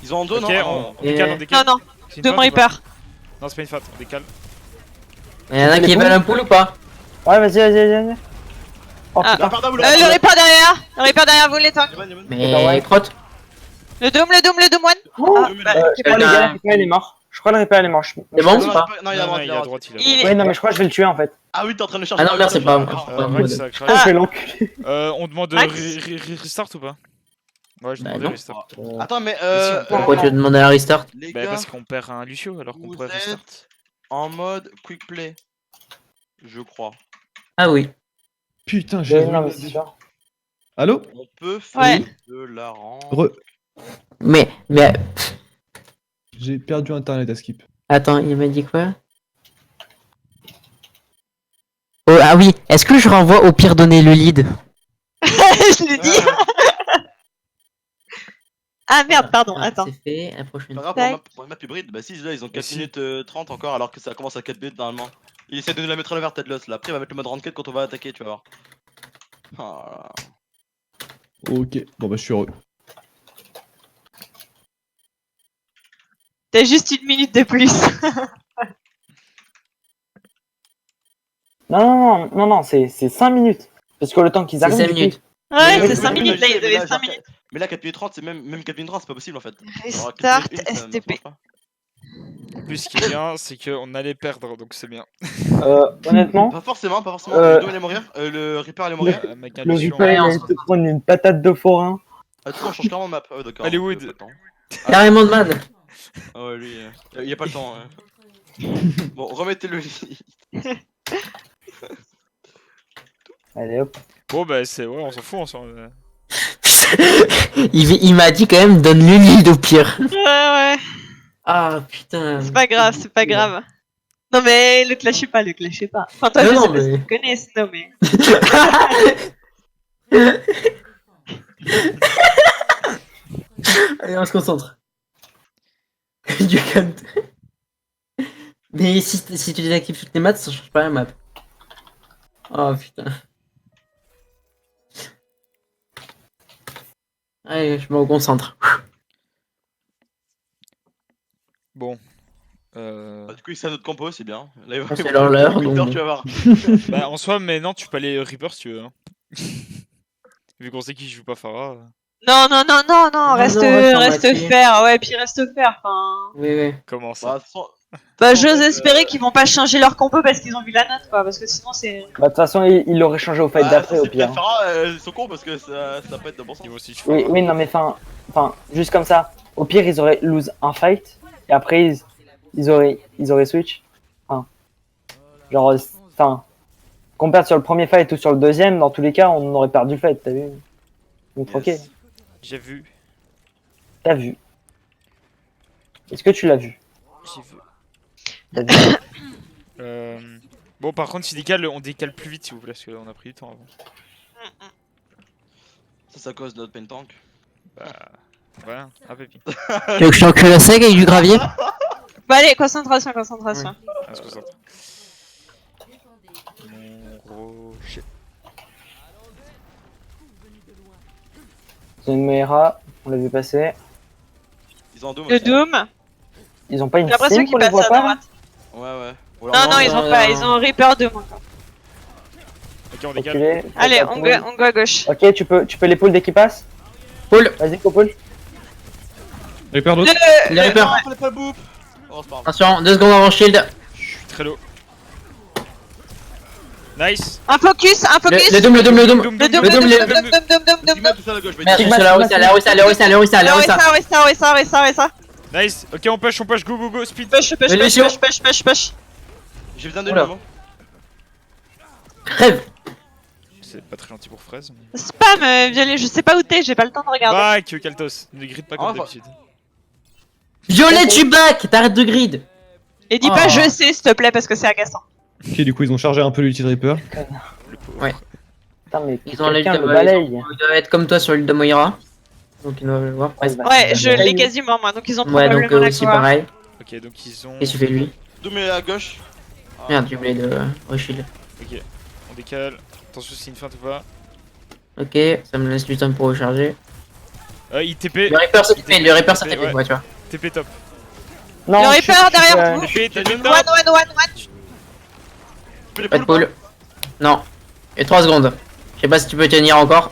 Ils ont en dos, Ok, non on décale, on décale. Non, C'est une Doom fat ou pas Reaper. Non, c'est pas une fat, on décale. Il y en a qui veulent un pool ou pas? Ouais, vas-y. Oh Ah. putain. Le Reaper derrière. Le Reaper derrière vous, les tanks. Mais crotte. Le Doom one. Oh, Ah, bah, je crois les gars, le Reaper il est mort. Je crois le Reaper il est mort. C'est bon ou pas? Non, il est à droite, il est à droite, il est à Il- droite. Ouais, non, mais je crois que je vais le tuer en fait. Ah oui, t'es en train de le chercher. Ah non, merde, c'est pas moi. Rex, ça craque. Je vais l'enculer. On demande Max restart ou pas? Ouais, je Bah demande non. restart. Attends, mais Pourquoi tu veux demander un restart? les Bah, gars, parce qu'on perd un Lucio alors qu'on vous pourrait restart. êtes en mode quick play. Je crois. Ah oui. Putain, j'ai. Non, mais c'est sûr. Allô? On peut faire Ouais. de la rang. Mais. J'ai perdu internet à skip. Attends, il m'a dit quoi? Oh, ah oui, est-ce que je renvoie au pire donner le lead? Je l'ai dit. Ah merde, pardon, Ah, attends. C'est fait, la prochaine. Pas grave, Tac. pour une map hybride, bah si, là ils ont 4 si. minutes 30 encore alors que ça commence à 4 minutes normalement. Il essaie de nous la mettre à l'envers Tedlos là, après il va mettre le mode ranked quand on va attaquer, tu vas voir. Ah, Ok, bon bah je suis heureux. T'as juste 1 minute de plus. Non, c'est 5 minutes. Parce que le temps qu'ils C'est arrivent. 5 du coup, minutes. Ouais, Mais c'est oui, 5 oui, minutes là, oui, ils mais avaient là, 5 genre, minutes. Mais là 4 minutes 30 c'est même 4 minutes 30 c'est pas possible en fait. Alors, 4 Restart minutes 1, ça STP. marche pas. En plus, ce qui est bien, c'est qu'on allait perdre, donc c'est bien. Honnêtement, Pas forcément, pas forcément. Euh, Le Doom allait mourir, le Reaper allait mourir. Avec un le Lucio. Reaper il on allait se te prendre une patate de forain. Ah, du coup on change carrément de map. Ah ouais, d'accord. Hollywood. Il y a pas le temps. Carrément de man. Ah ouais, lui, il y a pas le temps. Bon, remettez le lit. Allez hop. Bon, bah, c'est. Ouais, on s'en fout, on s'en. Il m'a dit quand même donne le lead au pire. Ouais. Ah putain. C'est pas grave, c'est pas grave. Non mais le clashez pas. Enfin toi Non, je non, sais pas mais- si tu connais, non mais... Allez, on se concentre. Du calme. Mais si tu désactives toutes les maths, ça change pas la map. Oh putain. Allez, je me reconcentre. Bon. Bah, du coup, il sait notre compo, c'est bien. Là, il va C'est leur l'heure, Counter, donc- tu vas voir. Bah, en soi, mais non, tu peux aller Reaper si tu veux. Hein. Vu qu'on sait qu'il joue pas Pharah. Non, reste reste en maquis. faire, ouais, puis reste faire, enfin... Oui. Comment ça? Bah j'ose espérer qu'ils vont pas changer leur compo parce qu'ils ont vu la note, quoi, parce que sinon c'est... Bah, de toute façon, il l'aurait changé au fight d'après au pire. Ils sont cons parce que ça peut être de bon sens. Ils vont aussi Oui, non, mais enfin, juste comme ça. Au pire, ils auraient lose un fight et après ils auraient switch. Enfin, genre, qu'on perde sur le premier fight ou sur le deuxième, dans tous les cas, on aurait perdu le fight, t'as vu? Donc, ok, Yes. J'ai vu. t'as vu. Est-ce que tu l'as vu? J'ai vu. T'as vu. Bon, par contre, si décale, on décale plus vite, s'il vous plaît, parce qu'on a pris du temps avant. Ça, c'est à cause de notre pain tank. Bah. Voilà, un peu pire. Tu veux que je t'encule la sec avec du gravier? Bah allez, concentration. On se concentre. Mon rocher. C'est une Moira, on l'a vu passer. Ils ont un Doom Le aussi. Doom, Ils ont pas une j'ai l'impression sim qu'ils qu'on les passent voit à pas là? droite. Ouais. Ou Non, alors, non, ils ont pas, non. ils ont Reaper Doom encore. Ok, on décale. Reculé. Allez, Faut on pas go à gauche. Ok, tu peux les pulls dès qu'ils passent. Pull. Vas-y, go pull. Reaper d'autres? Il y a Reaper. Ah, fallait pas le boop. Oh, c'est pas grave. Attention, 2 secondes avant shield. Je suis très low. Nice. Un focus. Le doom. Le Doom, Le Doom, Doom, Doom. Sigma, tout ça à la gauche. Merci Sigma, sur la Sigma, Orisa. Resta. Nice. Ok, on push, go, speed. Push. J'ai besoin de Oula. lui, moi. Crève. C'est pas très gentil pour fraise. Mais... Spam, violet, je sais pas où t'es, j'ai pas le temps de regarder. Back, Kaltos. Ne gride pas comme Ah, bah. d'habitude. Violet, tu back. T'arrêtes de grid. Et dis Oh. pas je sais, s'il te plaît, parce que c'est agaçant. Ok, du coup, ils ont chargé un peu l'ulti de Reaper. Le pauvre. Ouais. Putain, mais Ils ont quelqu'un l'île de le balaye. Il doit être comme toi sur l'île de Moira. Donc ils doivent le voir presque. Ouais, je balaye. l'ai quasiment moi, donc ils ont Ouais, donc probablement la aussi cour. pareil. Ok, donc ils ont. Qu'est-ce qu'il fait lui? Doom est à gauche. Merde, j'ai oublié de reshield. Ok, on décale. Attention, c'est une feinte ou pas. Ok, ça me laisse du temps pour recharger. Il TP. Le Reaper, ça fait, le Reaper, ça Ouais. fait, ouais, tu vois. TP top. Non, Le je Reaper suis- derrière vous. TP, TP One. top. Tu peux les Pas de pull, pull. Non. Et 3 secondes. Je sais pas si tu peux tenir encore.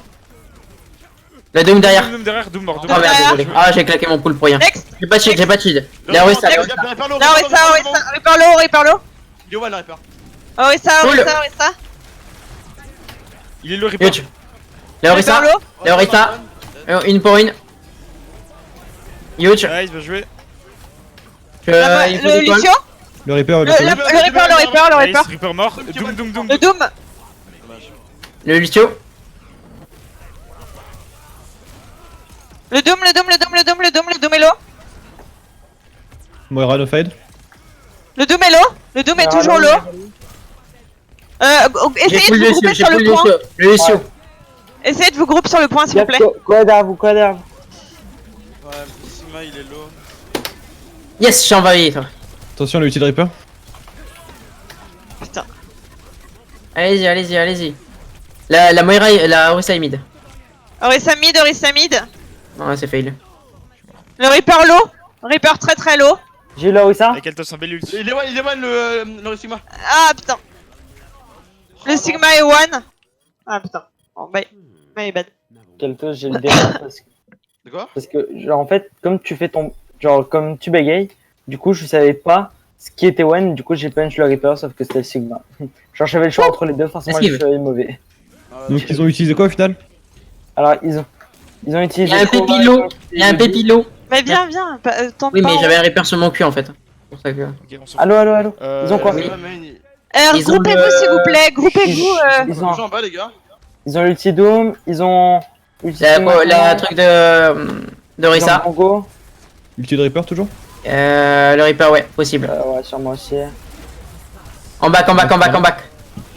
Le Doom derrière. Doom derrière, Doom mort. Doom Oh mort. merde, derrière. désolé. Ah, j'ai claqué mon pull pour rien. Next. J'ai pas de shield, j'ai pas de shield. Le La Orisa, Reaper, la Orisa. Reaper low, Là, Reaper low. Il est one, le Reaper. Orisa. Il est le Reaper. Huge. La Orisa. Reaper low. La Orisa. Une pour une. Huge. Nice, bien joué. Là-bas, Il faut le des toiles. Lucio. Le Reaper, Le le Reaper. Nice, Reaper mort. Doom. Le Doom. Dommage. Le Lucio. Le Doom est low. Moira no fade. Le Doom est low. Le Doom est Alors, toujours alors, low. J'ai Essayez pull de le vous Lucio, grouper j'ai sur pull le le point. Lucio. Le Lucio. Essayez de vous grouper sur le point, s'il vous plaît. Quoi derrière vous, quoi derrière vous? Ouais, Sigma il est low. Yes, je suis envahi, toi. Attention, l'ulti de Reaper. Putain. Allez-y. La Moira, la Orisa est mid. Orisa mid. Non, c'est fail. Le Reaper low. Reaper très low. J'ai eu là où ça? Avec Kaltos, un bel ult. Il est one le Sigma. Ah putain. Le Sigma est one. Ah putain. Oh, my bad. Keltos, j'ai le démon De quoi? parce que, genre, en fait, comme tu fais ton. Genre, comme tu bégayes, du coup, je savais pas ce qui était one, du coup, j'ai punch le Reaper, sauf que c'était le Sigma. Genre, j'avais le choix entre les deux, forcément, je Esquive. suis mauvais. Donc, ils ont utilisé quoi au final? Alors, ils ont Il y utilisé. a un pépilo. Il y a un pépilo. Mais viens. Tente Oui, pas. mais j'avais un Reaper sur mon cul en fait. C'est pour ça que. Ok, on s'en fout. Allô. Ils ont quoi? oui. Alors, Ils ont groupez-vous, le- s'il vous plaît. Groupez-vous. Ils ont, en bas, les gars. ils ont l'ulti Doom, ils ont. La truc de Orisa. Bongo. Ulti de Reaper toujours? Le Reaper, ouais, possible. Ouais, sur moi aussi. En back. Doom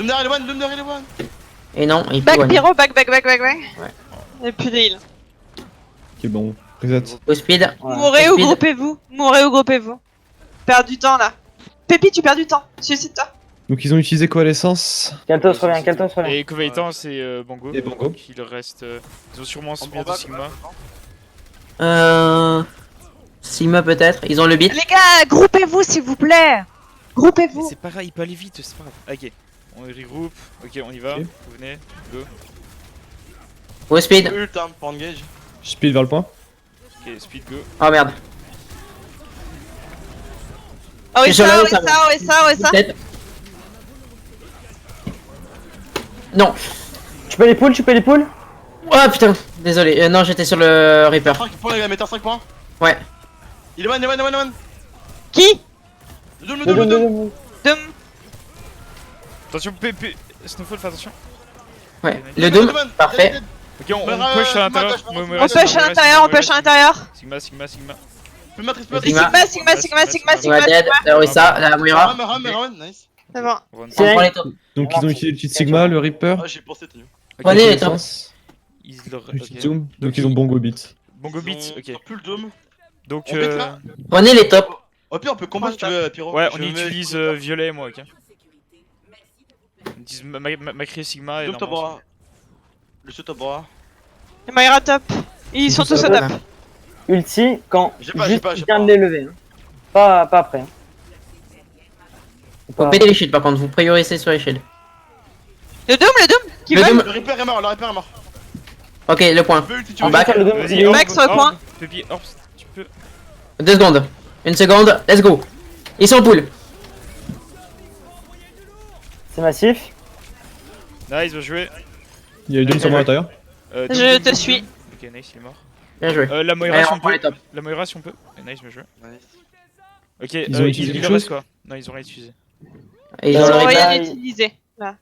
derrière, il est one. Et non, il peut Back one. pyro, back. Et puis des heals. Ok, bon, reset. Au speed. Ouais. Mourrez ou Speed. groupez-vous. Perds du temps là. Pépi, tu perds du temps. Suicide-toi. Donc, ils ont utilisé quoi l'essence? Keltos revient. Et Kovaitan, c'est Bongo. Et Bongo. Donc il reste. Ils ont sûrement bientôt Sigma. Sigma peut-être. Ils ont le beat. Les gars, groupez-vous, s'il vous plaît. Mais Groupez-vous. c'est pas grave, il peut aller vite, c'est pas grave. Ok, on regroupe. Ok, on y va. Ok. Vous venez, go. Au speed. Ult, hein, pour engage. Je speed vers le point. Ok, speed go. Oh merde. Orisa. Peut-être. Non. Tu peux les pull? Oh putain. Désolé. Non, j'étais sur le Reaper. 5 points, les gars, mettez 5 points. Ouais. Il est one. Qui? Le Doom. Doom. Attention, PP. Snowfall, fais attention. Ouais. Le Doom. Parfait. Ok, on push à l'intérieur. On push à l'intérieur. Sigma. Peux mettre Sigma dead. La Orisa. La Moira. Nice. C'est bon. On prend les tops. Donc, ils ont utilisé l'ulti de Sigma, le Reaper. Ah, j'ai pensé, Tenio. Prenez les tops. Ils leur. L'ulti de Ok. Doom. Donc, ils ont Bongo beat. Bongo beat, ok. Plus le Doom. Donc, On bête là Prenez les tops. Au pire, on peut combattre si tu veux, Pyro. ouais, Je on mets- utilise violet et moi, ok. Ils disent Macri et Sigma et Doom top normalement, bras. Le top bras. Les Moira top. Ils sont tous au top. Ulti quand J'ai pas, juste j'ai il vient pas. de les lever. Hein. Pas après. Hein. Faut Pas- péter les shields par contre. Vous priorisez sur les shields. Le Doom. Qui Le veut? Doom. Le Reaper est mort, Ok, le point. Tu peux ulti, tu En veux. back. Le Doom, Vas-y, il est où? Max sur le point. Pépi, Orps, tu peux. 2 secondes. 1 seconde. Let's go. Ils sont pool. C'est massif. Nice, bien joué. Il y a eu Doom sur moi à l'intérieur. Je te suis. Ok, nice, il est mort. Bien joué. La Moira, Ouais, si on on prend les peut. tops. La Moira, si on peut. nice, bien joué. Nice. Ok, Ils ont utilisé il quelque leur reste chose quoi? Non, ils ont rien utilisé. Et ils Euh, ont le Ils ont Reaper. rien utilisé. Là.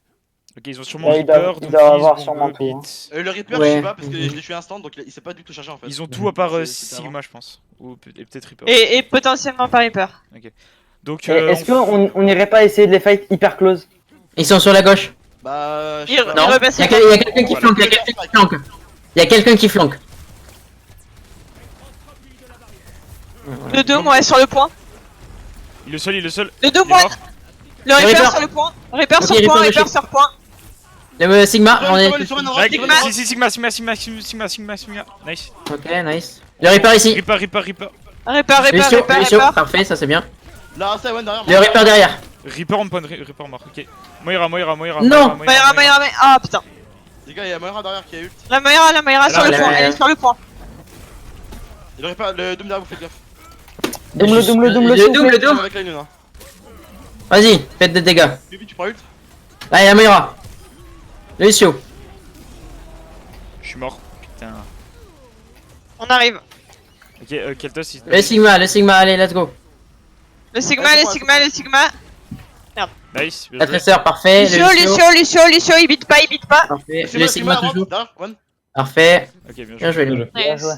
Ok, ils ont sûrement Ouais, ils doivent- Reaper, ils doivent avoir Doomfist, sûrement Bongo, tout, hein. Beat. Le Reaper, je Ouais. sais pas, parce que Mhm. je l'ai tué instant, donc il s'est pas du tout chargé en fait. Ils ont tout à part C'était Sigma, avant. je pense. Ou et peut-être Reaper. Et potentiellement par Reaper. Donc, Et est-ce qu'on irait pas essayer de les fight hyper close? Ils sont sur la gauche. Bah, je Il sais pas. Non, repasse il y a pas. quelqu'un qui flanque, il y a quelqu'un qui flanque. Il y a quelqu'un qui flanque. Le 2, moi, sur le point. Il est le seul. Le 2 Il est point. mort. Le Reaper Reaper. sur le point. Reaper Ok, sur point, Reaper, Reaper je- sur point. Le Sigma, on est. Mec, Sigma. Sigma. Nice. Ok, nice. Le Reaper ici. Reaper. Reaper, Lucio, Reaper. parfait, ça c'est bien. Là, ça, ouais, derrière. Le Reaper derrière. Reaper en point, Reaper mort. Ok. Moira. Non. Moira. Ah putain. Les gars, il y a Moira derrière qui a ult. La Moira sur le la point. Moira. Elle est sur le point. Il aurait pas le Doom derrière, vous faites gaffe. Double, Juste- double, double, Le s'il vous double, plaît. le double. Avec la lune, hein. Vas-y, faites des dégâts. Bibi, tu prends ult. Là, il y a Moira. Lucio. Je suis mort. Putain. On arrive. Ok, Keltos, il. Le Sigma, allez, let's go. Le Sigma. Nice. Bien La joué. tresseur, parfait. Le Lucio, il bite pas. Parfait. C'est Le moi, Sigma Sigma, toujours. derrière, one. Parfait. Ok, bien Bien joué. joué, Bien les joué. gars. Bien joué.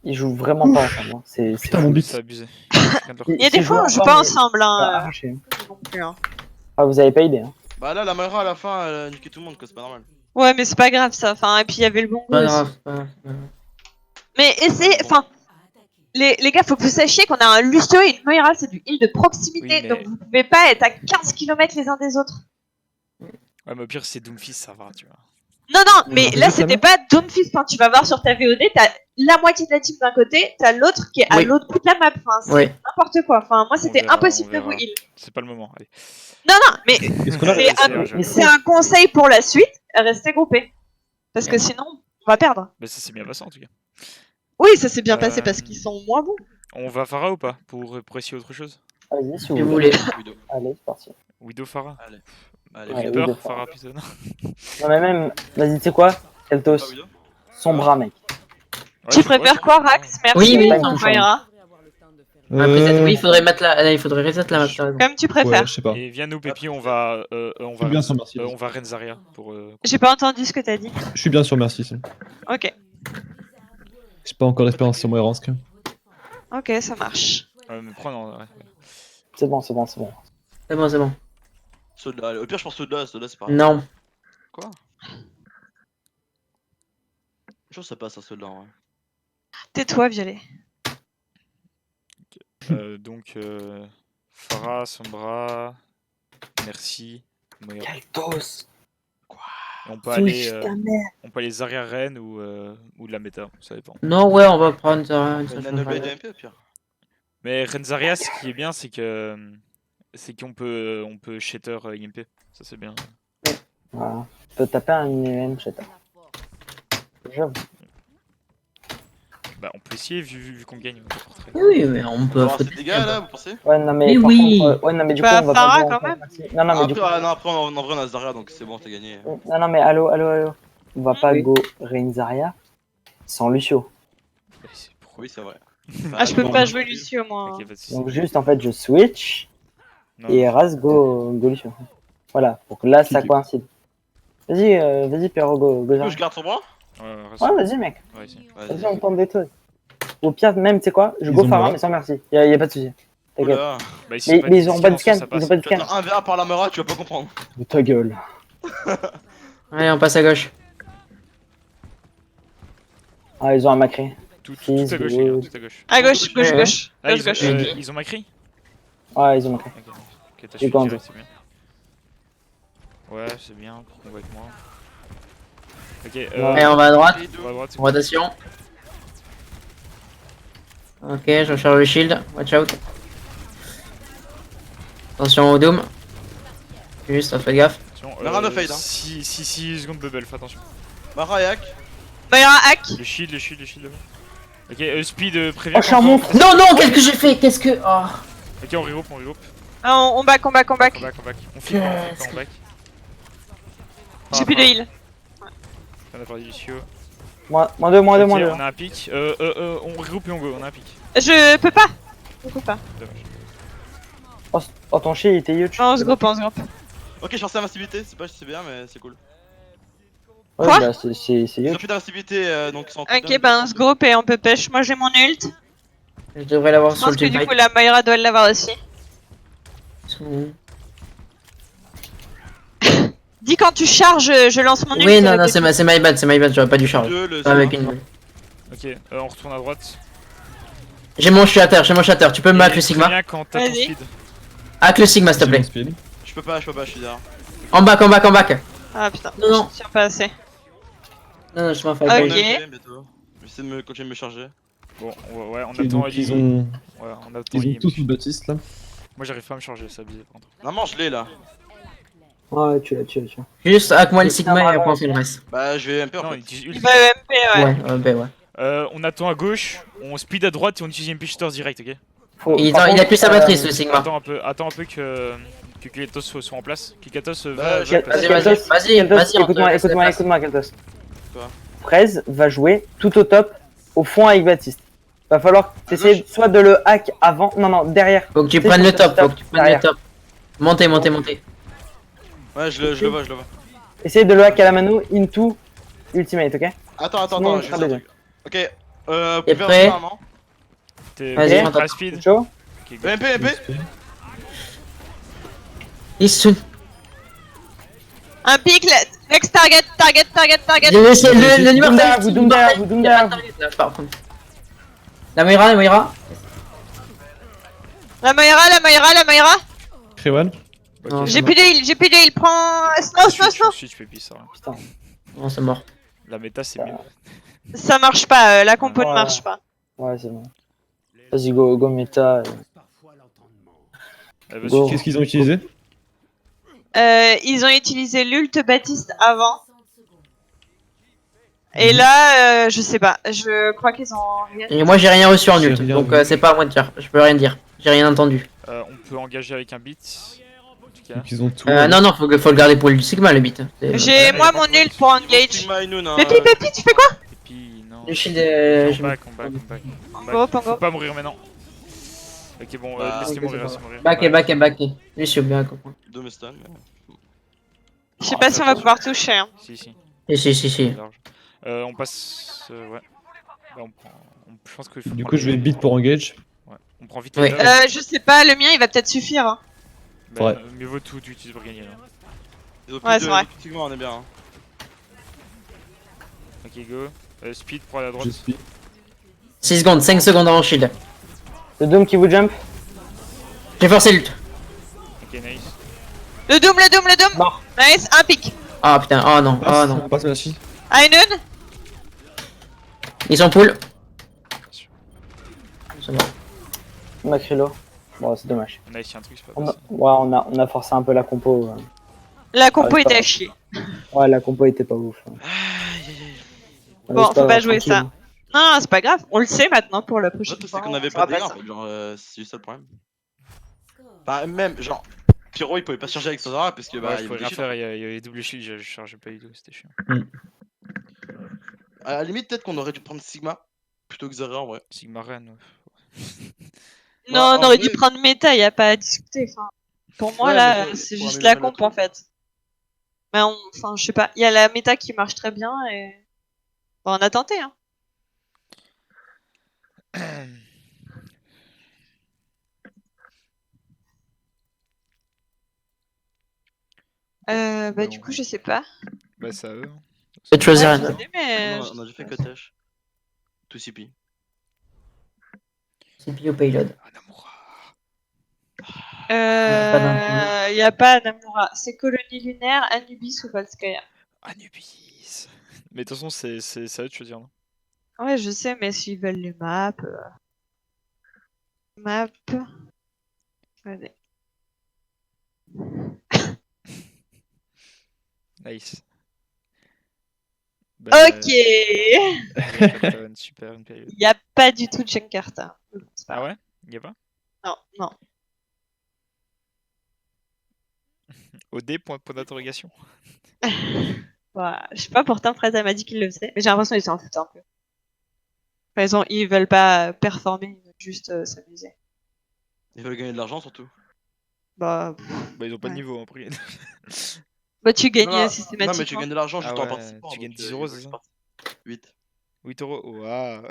Ils jouent vraiment pas ensemble. Hein. C'est Putain, fou. mon bit. C'est abusé. Il y a des fois, on joue pas ensemble. Hein. Non plus, hein. Ah, vous avez pas idée. Hein. Bah là, la Moira à la fin, elle a niqué tout le monde, quoi, c'est pas normal. Ouais, mais c'est pas grave ça. Enfin, et puis il y avait le bongo Pas aussi. grave. pas grave. Mais essayez, enfin, les gars, faut que vous sachiez qu'on a un Lucio et une Moira, c'est du heal de proximité, Oui, mais- donc vous pouvez pas être à 15 km les uns des autres. Ouais, mais au pire, c'est Doomfist, ça va, tu vois. Non, mais Non, là mais c'était pas Doomfist, quand tu vas voir sur ta VOD, t'as la moitié de la team d'un côté, t'as l'autre qui est à Oui. l'autre bout de la map, enfin, c'est Oui. n'importe quoi. Enfin, moi c'était verra, impossible on de vous verra. heal. C'est pas le moment. Allez. Non, mais Est-ce qu'on a. c'est un, un jeu. c'est un conseil pour la suite, restez groupés. Parce que sinon, on va perdre. Mais ça s'est bien passé en tout cas. Oui, ça s'est bien passé Euh, parce qu'ils sont moins bons. On va Pharah ou pas pour essayer autre chose? Vas-y, si Si vous vous voulez. voulez. Widow. Allez, c'est parti. Widow Pharah? Allez, Ouais, Reaper, Widow, Pharah plutôt. Non. Non, mais même, vas-y, tu sais quoi? pas Keltos, Widow. son bras, mec. Tu préfères quoi, Rax? Merci. Oui, oui. on verra. Oui, il faudrait mettre la. Il faudrait reset la map. t'as raison. Comme tu Ouais, préfères. je sais pas. Et viens nous Pépi, on va Je suis bien sur Merci. on va Renzaria pour J'ai pas entendu ce que t'as dit. Je suis bien sur Merci. Si. Ok. J'ai pas encore d'expérience sur Moiransk. Ok, ça marche. me prendre. Ouais. C'est bon, c'est bon, c'est bon. C'est bon, c'est bon. Ceux de là, au pire, je pense ceux-de là c'est pareil. Non. Quoi? Je pense que ça passe à ceux-là, ouais. Tais-toi, Violet. Donc Pharah, Sombra, merci, Moira. Keltos, On peut aller fiche ta mère. on peut aller Zarya Ren ou de la méta, ça dépend. Non, ouais, on va prendre ça. Mais Nano BDMP au pire. Mais Renzaria, ce qui est bien, c'est qu'on peut shatter IMP. Ça c'est bien. Voilà. Tu peux taper un IM, je sais pas. J'avoue. Bah on peut essayer vu qu'on gagne. On peut portrait. Oui, mais on peut. On va avoir ces dégâts là, vous pensez? Ouais, non, mais Mais par oui. contre, ouais, non, mais du coup, Bah, on va Pharah, pas jouer quand encore, même. merci. Non, non, mais du coup, Après, non, après, en vrai, on a Zarya, donc c'est bon, t'as gagné. non, mais allô. On va pas Oui. go Renzaria sans Lucio. Pourquoi Oui, c'est vrai. Ah, je peux bon, pas bon, jouer bon. Lucio, moi. Ok, pas de soucis. Donc, juste en fait, je switch Non, et Ras go Lucio. Voilà, pour que là, ça Ok. coïncide. Vas-y, Pierrot, go Du coup, Zarya. je garde son bras? Ouais, vas-y, mec. Ouais, ici. Vas-y, on tente des trucs. Au pire, même, tu sais quoi, je Ils go ont Pharah, moi. mais sans merci. Y a pas de soucis. T'inquiète. Oula. Bah, ici, Mais ils ont pas de scan, ça passe. ils ont pas de scan. T'as un VA par la Moira, tu vas pas comprendre. De ta gueule. Allez, on passe à gauche. Ah, ils ont un Macri. Tout à gauche, les gars, tout à gauche. À gauche, gauche, Ouais, gauche. Ah, Gauche, ils ont, gauche. ils ont Macri? Ouais, ils ont Macri. Ok, t'as Et suivi Ganzo. direct, c'est bien. Ouais, c'est bien, on va avec moi. Ok, Allez, on va à droite. on va à droite, c'est Rotation. Ok, je recharge le shield. Watch out. Attention au Doom. Juste, fais gaffe. Attention, Mara no fade, hein. 6 secondes bubble, fais attention. Moira et hack. Moira, hack. Le shield là-bas. Ok, speed, préviens. Oh, je suis un monstre. Non, non, qu'est-ce que j'ai fait? Qu'est-ce que. Oh. Ok, on regroupe. Ah, on back. On back. On filme, on back. J'ai plus de heal. On a parlé du Lucio. Moins 2, moins 2, Ok, moins 2. on a un pic. On regroupe et on go, on a un pic. Je peux pas. Je peux pas. Dommage. Oh, ton chien il était huge. On se groupe, on se groupe. Ok, je pensais invincibilité, c'est pas si c'est bien, mais c'est cool. Ouais, Quoi bah, c'est Ils ont huge. plus d'invincibilité, donc ils sont en Ok, cooldown. ben on se groupe et on peut pêche. Moi j'ai mon ult. Je devrais l'avoir Je sur le pense que du teamfight. coup la Moira doit l'avoir aussi. Dis quand tu charges, je lance mon ult. Oui, non, non, c'est my bad, j'aurais pas dû charger. Deux, le Pas avec Sigma. une... Ok, on retourne à droite. J'ai mon shatter, tu peux me hack le C'est Sigma. bien quand t'as ton Vas-y. speed. Hack le Sigma s'il te J'ai mon plaît. speed. Je peux pas, je suis derrière. En back. Ah putain, Non, non. je tiens pas assez. Non, je m'en fais Ok. pas. On est ok, bientôt. Je vais essayer de continuer de me charger. Bon, ouais, on Ok, attend donc Ali. ils ont, Ouais, on attend ils ont Ali. tous le Baptiste là. Moi j'arrive pas à me charger, c'est abusé par contre. Normalement, je l'ai là. Ouais, tu l'as. Juste hack moi le Sigma et après on fait le reste. Bah, je vais MP en Non, fait. il utilise Il ult. va EMP, ouais. Ouais. On attend à gauche, on speed à droite et on utilise MP Shooters direct, ok? Il Par a contre, plus sa matrice le Sigma. Attends un peu que Katos soit en place. Que Katos Bah, va je- passer. Vas-y, Écoute-moi, Keltos. Quoi? Fraise va jouer tout au top, au fond avec Baptiste. Va falloir À essayer gauche. soit de le hack avant, non, derrière. Faut que tu C'est prennes sur le top, stop, derrière. Montez. Ouais, je le vois. Essayez de le hack à la mano into ultimate, ok? Attends, Sinon, je ça vais devient. Ok, Et pouvez prêt revenir normalement. T'es Vas-y, prêt on à speed? Chaud? Ok, go. MP. Listen. Un pic, next target. J'ai laissé le numéro Doom derrière de vous, Doom derrière vous, Doom derrière vous. Par contre. La Moira. La Moira. Créwan. Ok. Non, J'ai plus de heal, prends. Snow. Je fais pis ça. Putain. Non, c'est mort. La méta c'est mieux. Ça marche pas, la compo ne Ouais. marche pas. Ouais, c'est bon. Vas-y, go méta. Vas-y, Go. Qu'est-ce qu'ils ont utilisé? Ils ont utilisé l'ult Baptiste avant. Et là, je sais pas. Je crois qu'ils ont rien. Et moi j'ai rien reçu en J'ai ult, rien donc vu. c'est pas à moi de dire. Je peux rien dire. J'ai rien entendu. On peut engager avec un beat. En tout cas. Donc ils ont tout. Non, faut le garder pour le Sigma le beat. J'ai moi mon ult pour engage. Sigma et Noon, hein. Pépi, tu fais quoi? Et puis non. Le shield On back. Go. Faut pas mourir maintenant. Ok, bon, Bah, laisse-les ok, mourir, c'est laisse-les mourir. Back. Lui, je suis bien compris. Deux me stun. Je sais pas si on va pouvoir toucher. Hein. Si. Si. Large. On passe. Ouais. Bah, je pense qu'il faut. Du prendre coup, je vais les- beat pour engage. Ouais. On prend vite Ouais. les dodges. Je sais pas, le mien il va peut-être suffire. Hein. Bah, Ouais. mieux vaut tout utiliser pour gagner. Là. Ils ont Ouais, plus c'est vrai. de Sigma, on est bien. Hein. Ok, go. Speed pour aller à droite. Je suis. 6 secondes, 5 secondes avant shield. Le Doom qui vous jump. J'ai forcé l'ult. Ok, nice. Le doom. Mort. Nice, un pic. Ah putain, oh non. On passe merci. Ainun. Ils sont full. C'est bon. Macrilo. Bon, c'est dommage. Nice, y'a un truc, c'est pas On possible. on a forcé un peu la compo. La compo Ah, était pas- à chier. Ouais, la compo était pas ouf. Bon, Ouais, c'est faut pas grave, jouer ça. tranquille. Non, c'est pas grave. On le sait maintenant pour la Le prochaine truc, fois. c'est qu'on avait on fera pas de dégâts en ça. fait. Genre, c'est juste ça le problème. Bah, même, genre, Pyro il pouvait pas charger avec son aura parce que bah, Ouais, il je pouvais avait rien des faire, shields. il y avait double shield, je chargeais pas du tout, c'était chiant. À la limite, peut-être qu'on aurait dû prendre Sigma plutôt que Zarya en vrai. Sigma Ren, Non, en on aurait dû vrai- prendre méta, y a pas à discuter. Enfin, pour moi, Ouais, là, mais c'est pour juste la améliorer le comp en truc. fait. Mais enfin, je sais pas. Il y a la méta qui marche très bien et. Bon, on a tenté, hein. Bah, du coup, je sais pas. Bah, c'est à eux. Hein. Faites choisir Ouais, un. je sais, mais. On a déjà fait Kotesh. Tout CP. C'est bio payload. Anamura. Y a pas Namura. C'est Colonie Lunaire, Anubis ou Volskaya. Anubis. Mais de toute façon, c'est à eux de choisir. Non Ouais, je sais, mais s'ils veulent les maps. Map. Allez. Nice. Bah, Ok. Captain, super, une période. Y a pas du tout de Jenkarta. C'est pas Ah grave. ouais Y'a pas Non. OD, point d'interrogation. Ouais, je sais pas, pourtant Fred elle m'a dit qu'il le faisait. Mais j'ai l'impression qu'ils s'en foutent un peu. Enfin, ils veulent pas performer. juste s'amuser. Ils veulent gagner de l'argent surtout. Bah, Bah, ils ont pas Ouais. le niveau, après. bah tu gagnes Non, systématiquement. Non, mais tu gagnes de l'argent juste Ah en ouais, participant. tu gagnes donc, 10 ils euros, veulent c'est que je ça participe. 8. 8 euros. Waouh.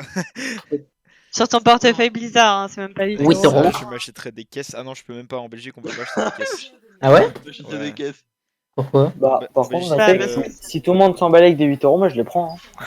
Sur ton portefeuille Blizzard, hein, c'est même pas 8 8 euros. euros. Je m'achèterais des caisses. Ah non, je peux même pas en Belgique, on peut pas acheter des caisses. Ah ouais? J'achète Ouais. des caisses. Pourquoi? Bah, Bah, par en contre, Belgique, Nofake, bah, si tout le monde s'emballe avec des 8 euros, moi je les prends. Hein.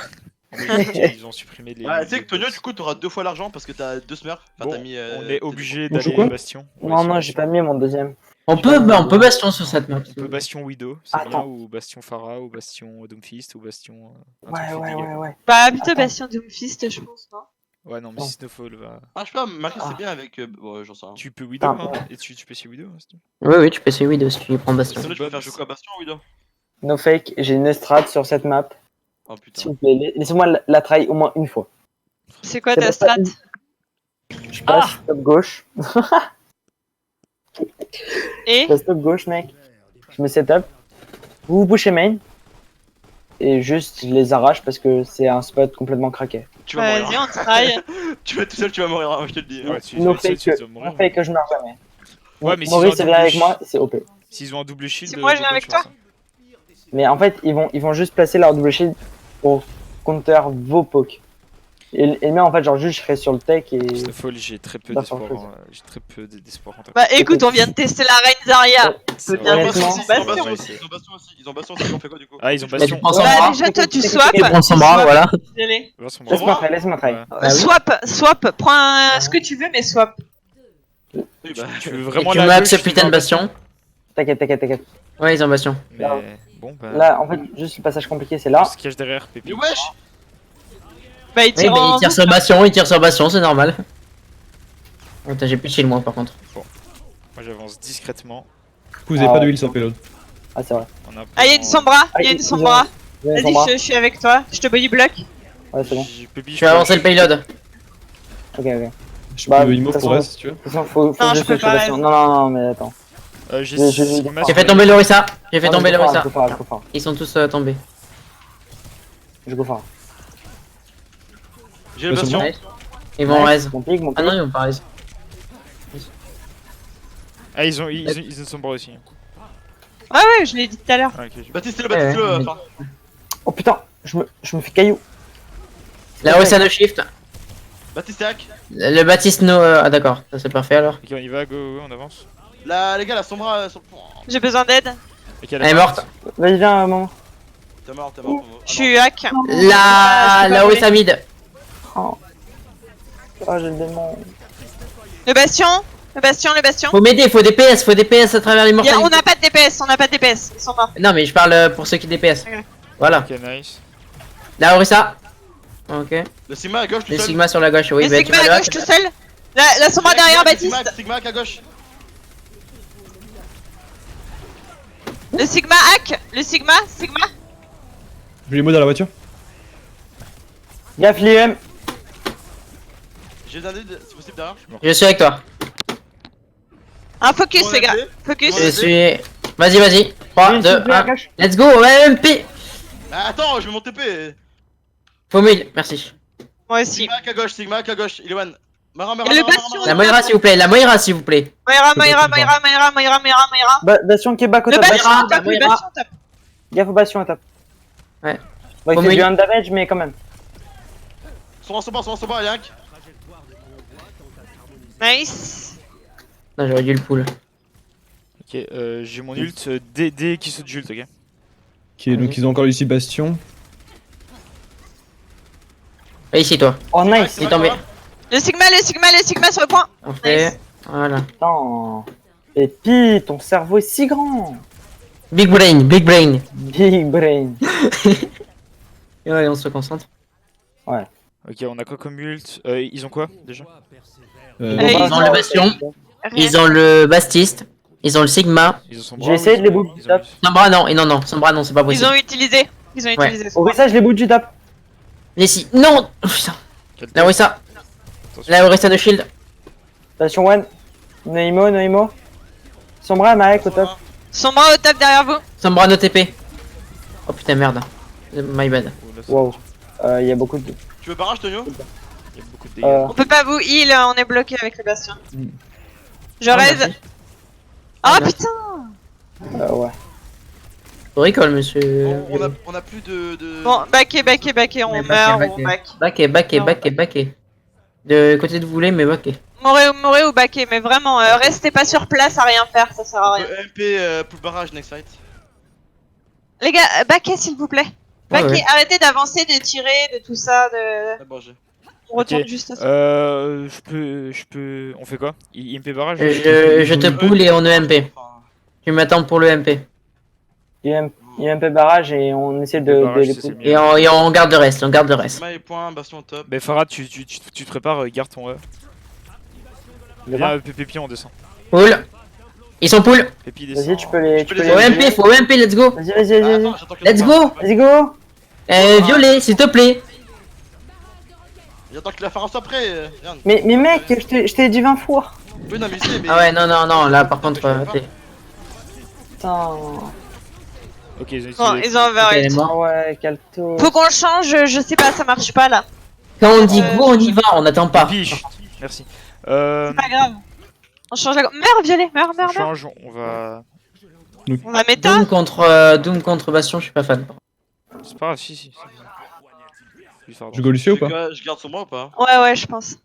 En Belgique, ils ont supprimé les. Ouais, tu sais les que Tonio, box. du coup, t'auras 2 fois l'argent parce que t'as 2 smurfs. Enfin, Bon, t'as mis. on est obligé Bon, je d'aller quoi Bastion. Non, non, j'ai pas mis mon deuxième. On peut Bastion sur cette map. On peut Bastion Widow, c'est bien, Attends. ou Bastion Pharah, ou Bastion Doomfist, ou Bastion. Un Ouais, truc ouais, fait ouais, dégâts. ouais. Bah plutôt Attends. Bastion Doomfist, je pense, non? Ouais, non, mais Non. si Snowfall va. Ah, je sais pas, Marquis Ah. c'est bien avec. Ouais, j'en sais rien. Tu peux Widow, Putain, hein, et tu peux essayer Widow. Hein, si tu veux. Oui, oui, tu peux essayer Widow si tu prends Bastion. Sinon, je peux bonne, faire jouer quoi, Bastion ou Widow? Nofake, j'ai une strat sur cette map. Oh S'il putain. vous plaît, laissez-moi la try au moins une fois. C'est quoi C'est ta pas strat? Je passe top gauche. Et Je passe top gauche, mec. Je me setup. Vous bougez main. Et juste, je les arrache parce que c'est un spot complètement craqué. Tu vas vas-y, mourir. on try. Tu vas tout seul, tu vas mourir, hein, je te le dis. Ouais, tu vas essayer, tu vas mourir. Nofake que je meurs jamais. Ouais, mais s'ils Maurice ont un vient avec double moi, c'est OP. S'ils ont un double shield. Si moi, je de viens bonnes avec chances, toi. hein. Mais en fait, ils vont juste placer leur double shield pour counter vos pokes. Et le mien, en fait, genre, juste, je serai sur le tech et. Snowfall, j'ai très peu Bah, d'espoir. sans chose. J'ai très peu d'espoir en tant que. Bah écoute, on vient de tester la reine Zarya. C'est bien vrai. honnêtement, Ils ont Bastion. Bastion aussi, ils ont Bastion aussi, ils ont Bastion aussi, on fait quoi du coup? Ah, ils ont Bah, Bastion. tu prends son Bah bras. déjà toi tu swap. Tu prends son tu bras, swap. voilà. Désolé. Va son Laisse-moi bras. try, laisse-moi try. Ouais. Bah oui. Swap, prends ce que tu veux mais swap. Oui, bah. Tu veux Et vraiment tu la me gauche, ce tu putain vas de Bastion. T'inquiète. Ouais, ils ont Bastion. Mais bon, bah. Là, en fait, juste le passage compliqué, c'est là. On se cache derrière, Pépi. Mais wesh! Bah il Oui, tire bah, en il tire sur Bastion, c'est normal. Oh, putain, j'ai plus de shield moi par contre. Moi, j'avance discrètement. Vous avez pas de heal sur payload. Ah, c'est vrai. On a Ah, il y a une Sombra, il y a une Sombra. Vas-y, je suis avec toi, je te body block. Ouais, c'est bon. Pépi, Je vais avancer le payload. Ok. Je Bah, peux de immo toute pour façon, reste si tu veux. De toute façon, faut Non, je juste peux que pas, Bastion. Non, mais attends. J'ai Je- Sigma J'ai sur fait le- tomber l'Orisa. J'ai fait Ah, tomber je go l'Orisa. far, je go far. Ils sont tous tombés. Je go far. J'ai le Bastion. Ouais. Ils vont raise. Mon pic, mon Ah pic. non, ils vont pas raise. Ah, ils ont une Sombra aussi. Ouais, je l'ai dit tout à l'heure. Ah, ok, je- Baptiste, le Ouais, Baptiste, ouais. le. Enfin, Oh putain, je me fais caillou. La Orisa no shift. Baptiste et hack. Le Baptiste no. Ah d'accord, ça c'est parfait alors. Ok, on y va, go, on avance. Là, les gars, la Sombra sur le pont. J'ai besoin d'aide. Ok, Elle est morte. Vas-y, viens, maman. T'es mort, t'es mort. Je suis hack. La Orisa mid. Oh, j'ai le démon. Le bastion. Faut m'aider, faut des PS à travers les mortels. On n'a pas de DPS, ils sont morts. Non mais je parle pour ceux qui DPS. Ok. Voilà. Ok, nice. La Orisa. Ok. Le Sigma à gauche, tout Les seul. Sigma sur la gauche, oui. Le bah, tu Sigma vas à là, gauche tout seul. La Sombra derrière Baptiste. Sigma hack à gauche. Le Sigma hack. Le Sigma. Je les mots dans la voiture. Gaffe, l'IM. J'ai un dé, c'est possible derrière. Je suis avec toi. Un focus Bon, les gars. on a fait. Focus. Je suis. Vas-y. 3, 2, 1. Let's go, MP. Ah, attends, je vais mon TP. Faut m'aider, merci. Moi aussi. Sigma hack à gauche, il est one. Mara, Et le bastion. La Moira s'il vous plaît, Moira. Bastion qui est bas, côté Le de bastion Bastion. top, le Moira. bastion top. Gaffe au Bastion, top. Ouais. Bon, il Faut fait du me- 1 damage, mais quand même. Sombra, Yank. Nice. Non, j'aurais dû le pull. Ok, j'ai mon ult dès qu'il saute ult, ok. Ok, donc ils ont encore ici Bastion. Et ici toi. Oh, nice. Il est tombé. Le Sigma sur le point. On fait. Nice. Voilà. Attends. Et puis, ton cerveau est si grand. Big brain. Big brain. Et ouais, on se concentre. Ok, on a quoi comme ult Ils ont quoi déjà? Ils Ils ont le Bastion. Ils ont le Bastiste. Ils ont le Sigma. Ils ont son J'ai bras, essayé de les ils ont- bouger, ils ont top. ult. Sombra non, et non, Sombra non, c'est pas Ils possible. ont utilisé. Orisa, je les boot du tap. Les si. Non. Oh, putain. Quel La Orisa. Attention. La Orisa de shield. Bastion 1. Noimo. Sombra, Marek au top. Sombra au top derrière vous. Sombra no TP. Oh putain merde. My bad. Oh, là, c'est- Wow. Il y a beaucoup de. Tu veux barrage, Tonio? Il y a beaucoup de dégâts. On peut pas vous heal, on est bloqué avec le bastion. Mm. Je Ah, raise. merci. Oh Ah, merci. putain. Ouais. Bricole, monsieur. On a plus de... Bon, backé, on Ouais, meurt backé, ou on back. Backé. De côté de vous voulez, mais backé. Mourez ou backé, mais vraiment, restez pas sur place à rien faire, ça sert à rien. MP pour le barrage next fight. Les gars, backé s'il vous plaît. Ouais, Backé, ouais. arrêtez d'avancer, de tirer, de tout ça, de... Ah bon, j'ai. On retourne Ok. juste à ça. Je peux. On fait quoi? IMP barrage? Je te pull et on EMP. Tu m'attends pour le MP. Il y a un peu barrage et on essaie de barrage, les c'est le couper. mieux. Et on garde le reste, Sigma et point, bastion top. Mais Farah, tu te prépares, garde ton E. D'accord. Viens, Pépi, on descend. Pull. Ils sont pull. Pépi descend. Vas-y, tu peux les. peux Tu peux les Faut les... EMP, faut EMP, let's go. Vas-y, vas-y, Ah, vas-y. attends, j'attends que le Let's combat. go. Vas-y, go. Violet, s'il te plaît. J'attends que la France après. Viens. Mais mec, je t'ai dit 20 fois. Oui, non, mais je sais, mais. Ah ouais, non, là par contre, t'es. Putain. Ok, ils ont Bon, utilisé. ils ont Elle est overhit. morte. Ah ouais, calto. Faut qu'on change, je sais pas, ça marche pas là. Quand on dit go, on y va, on n'attend pas. Pépi, chut, merci. C'est pas grave. On change la... Meurs, Violet, meurs. On change, on va. On va méta. Doom contre Bastion, je suis pas fan. C'est pas grave, si. Lui faire Je go Lucio ou pas? Je garde sur moi ou pas? Ouais, je pense.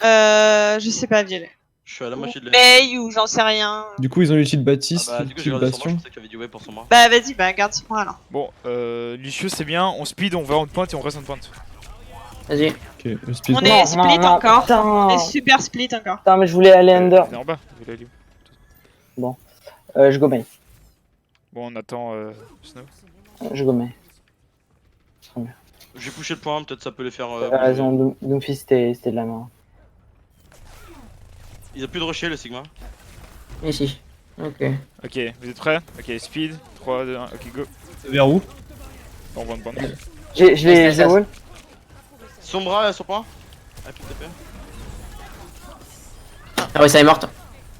Je sais pas, Violet. Je suis à la moitié de la. Paye ou j'en sais rien. Du coup, ils ont l'outil de Baptiste, Ah bah, du coup, j'ai l'outil de regardé sur moi, je Bastion. pensais qu'il y avait du way pour sur moi. Bah vas-y, bah garde ce point alors. Bon, Lucio, c'est bien. On speed, on va en pointe et on reste en pointe. Vas-y. Ok, le speed. On est split encore. Putain. On est super split encore. Putain, mais je voulais aller under. Venez en bas. Vous voulez aller où? Je go main. Bon, on attend Snow. Je go main. J'ai poussé le point, peut-être ça peut les faire. T'as raison, Doomfist, c'était de la merde. Il a plus de rusher, le Sigma. Ici. Ok. Ok, vous êtes prêts? Ok, speed. 3, 2, 1, ok, go. Vers où? On va en pointe. Je les wall. Sombra sur point. Ah, putain, TP. Ah ouais, ça est morte.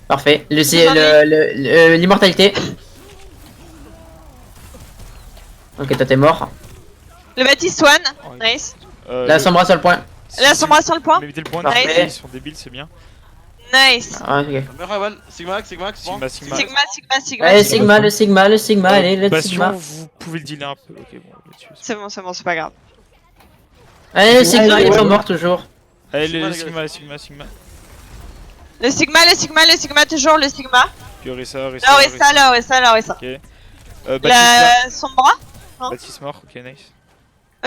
Parfait. L'immortalité. Ok, toi t'es mort. Le Baptiste One, Ouais. nice. La Sombra sur le point. Là, Sombra sur le point. Mettez le point, Parfait. ils sont débiles, c'est bien. Nice. Ah, ok. Merawan, Sigma, point. Sigma. Sigma. Allez, le Sigma, allez, le Bastion, Sigma. vous pouvez le dealer un peu. Ok, bon, on va dessus. C'est bon, c'est pas grave. Allez, le Sigma, Allez, ils sont ouais. morts toujours. Allez, Sigma, le les gars. Sigma. Le Sigma, toujours le Sigma. Puis Orisa. Là, Orisa. Ok. Baptiste là. La Sombra. Baptiste mort, ok, nice.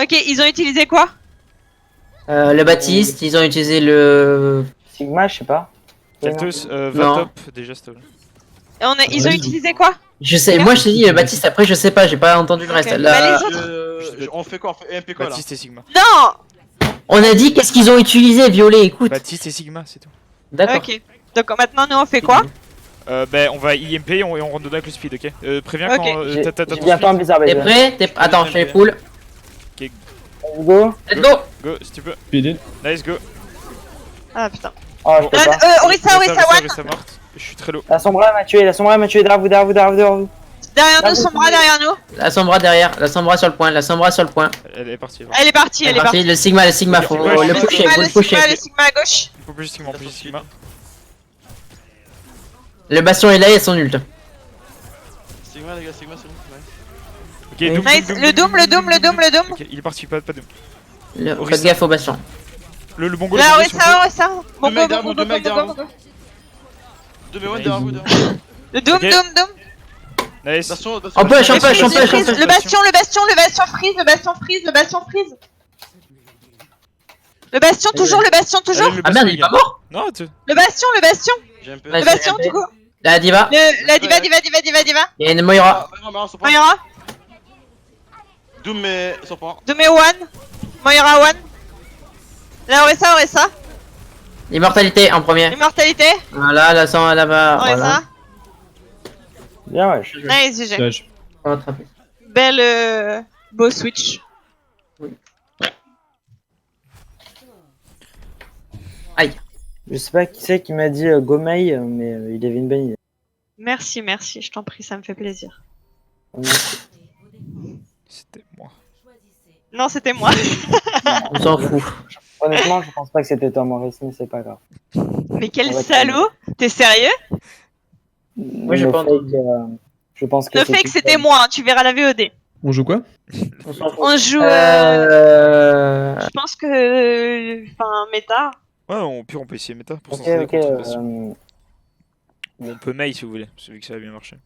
Ok, ils ont utilisé quoi? Le Baptiste, ils ont utilisé le. Sigma, je sais pas. Keltos, va Non. top, déjà, s'il te plaît. Et ils ont utilisé quoi? Je sais, moi je te dis le Baptiste, après je sais pas, j'ai pas entendu le reste. Ok. Là, Bah, les autres. On fait quoi? On fait MP quoi là? Baptiste et Sigma. Non. on a dit qu'est-ce qu'ils ont utilisé, Violet, écoute. Baptiste et Sigma, c'est tout. D'accord. Ok. Donc maintenant, nous, on fait quoi? Ben, on va IMP et on rentre dedans avec le speed, ok? Préviens Ok. quand J'ai t'as ton bientôt un speed. bizarre T'es baiser. prêt? Attends, je fais les poules. Go. Let's go! Go, si tu peux. Speed. Nice, go. Ah putain. Oh, je peux pas. Orisa One. morte. Je suis très low. La Sombra m'a tué, derrière vous. Derrière nous, Ah, Sombra derrière nous. La Sombra derrière, la Sombra sur le point, Elle est partie. Elle est partie, elle est partie. Le Sigma, faut Ouais, le le pusher, faut le Le pusher. Sigma à gauche. Il faut plus Sigma, plus Sigma. Le Bastion est là, ils sont nuls. Sigma, les gars, Sigma, c'est bon. Ok, Oui. Doom. Nice. Le Doom. Ok, il est parti, pas Doom. Faites gaffe au Bastion. Le bongo, Là, s'il vous plaît. Orisa. Bon, Deux mecs go, derrière vous, deux mecs derrière vous. go. 2 mais 1 derrière vous. derrière vous. Le Doom. Nice. Bastion, En push, Le bastion freeze. Le bastion, toujours. Allez, Ah merde, il est pas mort? Non, tu. Le bastion. J'ai un peu. Ouais. Le bastion, MP. tout court. La Diva, La diva. il y a une Moira. Moira. Doom, mais sur point. Doom et One. Moira One. Là, Orisa. Immortalité en premier. Immortalité. Voilà, la sang là-bas. Voilà. Orisa. Bien, ouais. Nice, GG. Sage. On va attraper. Belle beau switch. Aïe. Je sais pas qui c'est qui m'a dit go main, mais il avait une bonne idée. Merci, je t'en prie, ça me fait plaisir. C'était moi. Non, c'était moi. On s'en fout. Honnêtement, je pense pas que c'était toi, Maurice, mais c'est pas grave. Mais quel On va salaud! T'es sérieux? Moi, j'ai No pas fake, entendu. je pense que Le fait que c'était moi, hein, tu verras la VOD. On joue quoi? On s'en fout. On joue. Je pense que. Enfin, méta. Ouais, au pire, on peut essayer méta pour Ok, s'entraîner ok. contre une Bastion. Ou on peut Mei si vous voulez, celui que ça a bien marché.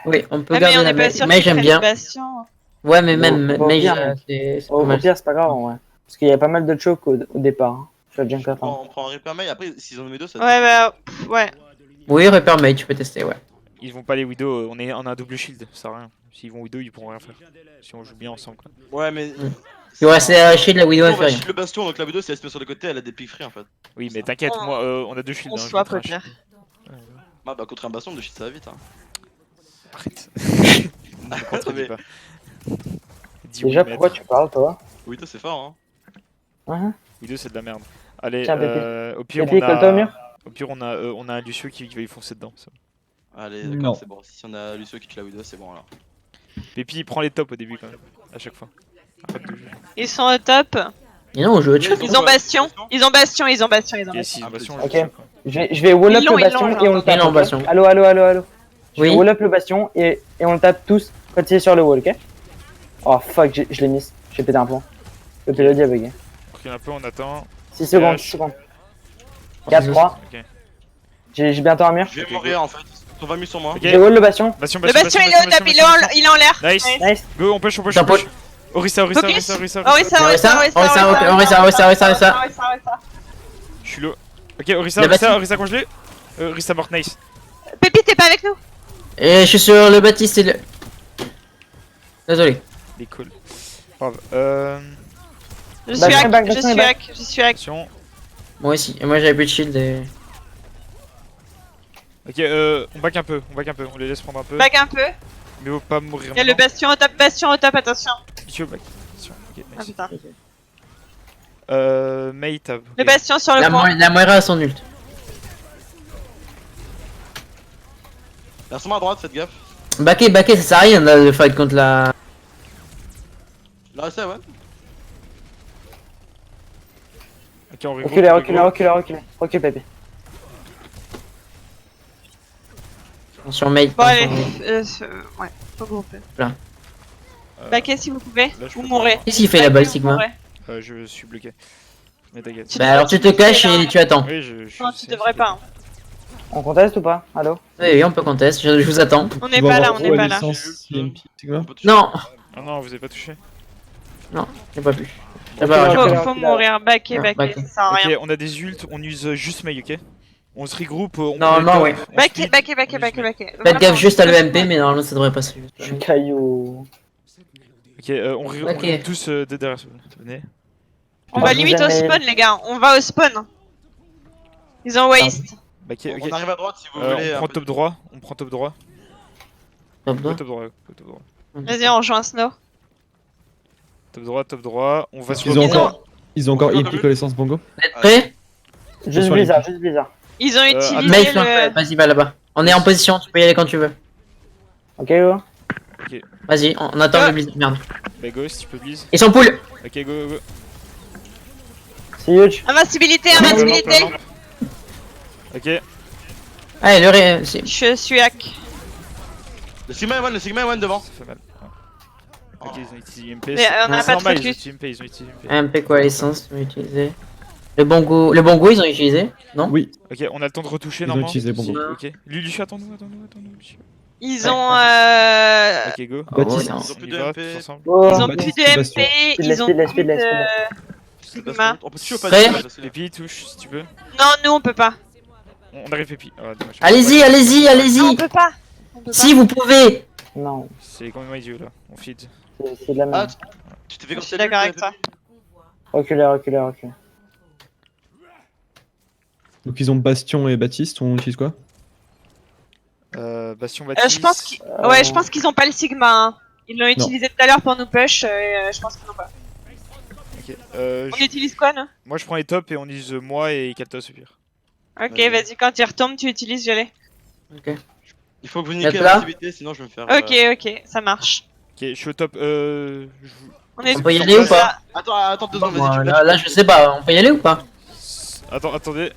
Oui, on peut Ah, mais garder on la est pas Mei. sûr Mei, qu'il j'aime prenne bien. Bastion. Ouais, mais même Bon, Mei, bien. c'est pas Au mal. pire, c'est pas grave, en vrai. Parce qu'il y a pas mal de choke au départ. Hein. Je suis bien content. On prend un Reaper Mei, après s'ils ont mis deux, ça Ouais, bah. Ouais. Oui, Reaper Mei, tu peux tester, ouais. Ils vont pas les Widow, on a un double shield, ça sert à rien. S'ils vont Widow, ils pourront rien faire. Si on joue bien ensemble quoi. Ouais, mais. Il va rester à shield, la Widow, elle On fait va rien. shield le bastion, donc la Widow, si elle se met sur le côté, elle a des pics free en fait. Oui, mais t'inquiète, On- moi on a deux shields. On hein, se je swap mettrai au un pire. shield. Ah bah contre un bastion, de shield ça va vite. Hein. Arrête. Ne contredis Mais- pas. Dis Déjà, oui, pourquoi maître. Ah, tu parles, toi? Widow c'est fort hein. Hein? Widow c'est de la merde. Allez, Tiens, Pépé. au pire Pépé, colle-toi au mur. Au pire on a un Lucio qui va y foncer dedans. Ça. Allez, Non. d'accord, c'est bon. Si on a Lucio qui tue la Widow, c'est bon alors. Pépi il prend les tops au début quand même, à chaque fois. Arrête de jouer. Ils sont au top. Et non, on joue au chat. Ils ont Bastion. Ils ont Bastion, ils ont Bastion, ils ont Et Bastion. si, Ah, Bastion, ok. je sais pas. Je vais wall up Ils l'ont, le ils bastion l'ont, et on le Ils tape. l'ont, ok bastion. Allo, allo, allo, allo. Je vais Oui. wall up le bastion et on le tape tous quand il est sur le wall, ok? Oh fuck, je l'ai mis. J'ai pété un plomb. Le pélodier a bugué. Recule un peu, on attend. 6 secondes, Cache. 6 secondes. 4, 3. Ok. J'ai bientôt un mur. Je vais Ok, mourir en fait. Ils sont 20 000 sur moi. Ok. J'ai wall le bastion. Bastion, Le Bastion, il est au top, il est en l'air. Nice. Nice. Go, on push, on push, T'as on push. pas- Orisa, Focus. Orisa. Orisa. Je suis low. Ok, Orisa, La Baptiste. Orisa congelé. Orisa mort, nice. Pépi, t'es pas avec nous? Et je suis sur le Baptiste et le. Désolé. Il est cool. Grave. Je suis Bastion est hack, back, je Bastion est suis back. hack, je suis hack. Attention. Moi aussi. Et moi j'avais plus de shield et. Ok, on back un peu, on les laisse prendre un peu. Back un peu. Mais faut pas mourir. Il y a le Bastion au top, attention. Lucio back. Attention, ok, Ah nice. putain. Mei tab. Le Bastion sur le La, point. la Moira a son ult. Y'a sûrement à droite, faites gaffe. Backé, ça sert à rien de fight contre la. Là, c'est ouais. Ok, on regroupe. Reculez, on reculez, regroupe. reculez, reculez. Recule, Pépé. Sur Mei. Bon, allez. Ouais, faut grouper. Baquez si vous pouvez. Là, je Ou peux mourrez. Qu'est-ce qu'il fait là-bas, le Sigma? Je suis bloqué. Mais t'inquiète. Tu Bah devrais- alors tu te caches et tu attends. Oui, je Non, tu devrais pas. Hein. On conteste ou pas? Allo? Oui, on peut contester, je vous attends. On n'est pas là, on n'est pas là. C'est quoi? On peut toucher. Non, Ah non, vous avez pas touché. j'ai pas pu. J'ai Ok, pas- ok. j'ai pas- Faut mourir, baquer, Non, baquer, baquer. ça sert à Ok, rien. on a des ults, on use juste Mei, ok? On se regroupe, on Normalement, prend les oui. tops, on Baquer, split, baquer, on baquer, use baquer, Mei. baquer. Faites gaffe juste à l'EMP, mais normalement ça devrait passer. Je suis caillou. Ok, on Ok. regroupe tous derrière. Venez. On Bah, va je limite vous au amène. spawn, les gars. On va au spawn. Ils ont waste. Baquet, On ok. arrive à droite si vous voulez. On un prend peu- top droit, on prend top droit. Top Ouais, droit. top droit, top droit. Vas-y, on rejoint Snow. Top droit, on va se Ils ont regrouper. encore. Ils ont encore Bongo, épique connaissance Bongo. Vous êtes prêts? Juste sur bizarre, juste bizarre. Ils ont utilisé Mei, le. vas-y, va là-bas. On est en position, tu peux y aller quand tu veux. Ok, go. Vas-y, on attend Ah. le blizzard. Merde. Bah go, si tu peux please. Ils sont pool. Ok, go, go. C'est huge. Invincibilité, Lampe, invincibilité. lampe. Ok, Allez, le ré. c'est- Je suis hack. Le Sigma est one devant. ça fait mal. Oh. Ok, ils ont utilisé UMP. Mais, c'est on a c'est pas de normal, ils ont focus. utilisé UMP, ils ont utilisé UMP. MP quoi, essence, ils ont utilisé. Le bongo ils ont utilisé, non? Oui, Ok, on a le temps de retoucher ils ont normalement. utilisé Bongo. Ok, Lucius, attends-nous, Lucius. Ils Ouais. ont. Ok, go. Oh, Baptiste. non. Ils ont On plus y de va, MP. tous ensemble. Oh. Ils ont Baptiste, plus de Bastion. MP. Ils ont Speed, plus speed, de. speed. Sigma. On peut tuer ou pas Prêt? tuer, Pépi, touche si tu veux. Non, nous on peut pas. On arrive Pépi. Ah, dommage. Allez-y, Non, on allez-y. peut pas. On peut Si vous pouvez. Non, C'est quand même idiot là, on feed. c'est de la Ah, merde. tu t'es fait pas. comme Je suis d'accord avec toi. Reculez, reculez, reculez. Donc ils ont Bastion et Baptiste, on utilise quoi? Bastion Baptiste. Je pense qu'ils. Ouais, je pense qu'ils ont pas le Sigma. Hein. Ils l'ont utilisé tout à l'heure pour nous push. Je pense qu'ils n'ont pas. Ok, On utilise quoi, nous? moi je prends les tops et on use moi et Kaltos au pire. Ok, Vas-y. vas-y, quand il retombe, tu utilises violet. Ok. Il faut que vous Êtes niquez là la visibilité, sinon je vais me faire. Ok, ok, ça marche. je suis au top. On est On peut y aller ou pas? Attends 2 secondes, Moi, vas-y. là, je sais pas, on peut y aller ou pas? Attendez,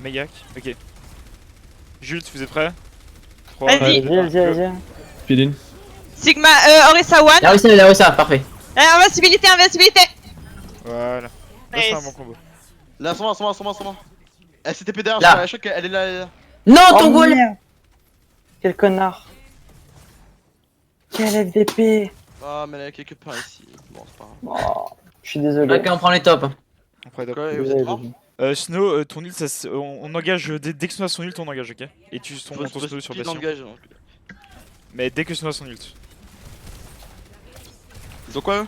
Megac, ok. Jules, vous êtes prêts? Vas-y. Vas-y. Feed-in. Sigma, Orisa One. Là où ça, parfait. Invincibilité, invincibilité. Voilà. Là, c'est un bon combo. Là, sur moi. Elle s'est TP derrière, Là. je crois qu'elle est là. elle est là. Non, ton Oh goal! merde. Quel connard. Quel FDP. Ah, mais elle a quelque part ici. Bon, c'est pas grave. Oh, je suis désolé. Ok, on prend les tops. On prend les top. Quoi, et vous Désolé, êtes mort? Snow, ton ult, on engage, dès que Snow a son ult, on engage, ok? Et tu ton Snow sur Speed Bastion. engage, donc. Mais dès que Snow a son ult. Ils ont quoi eux?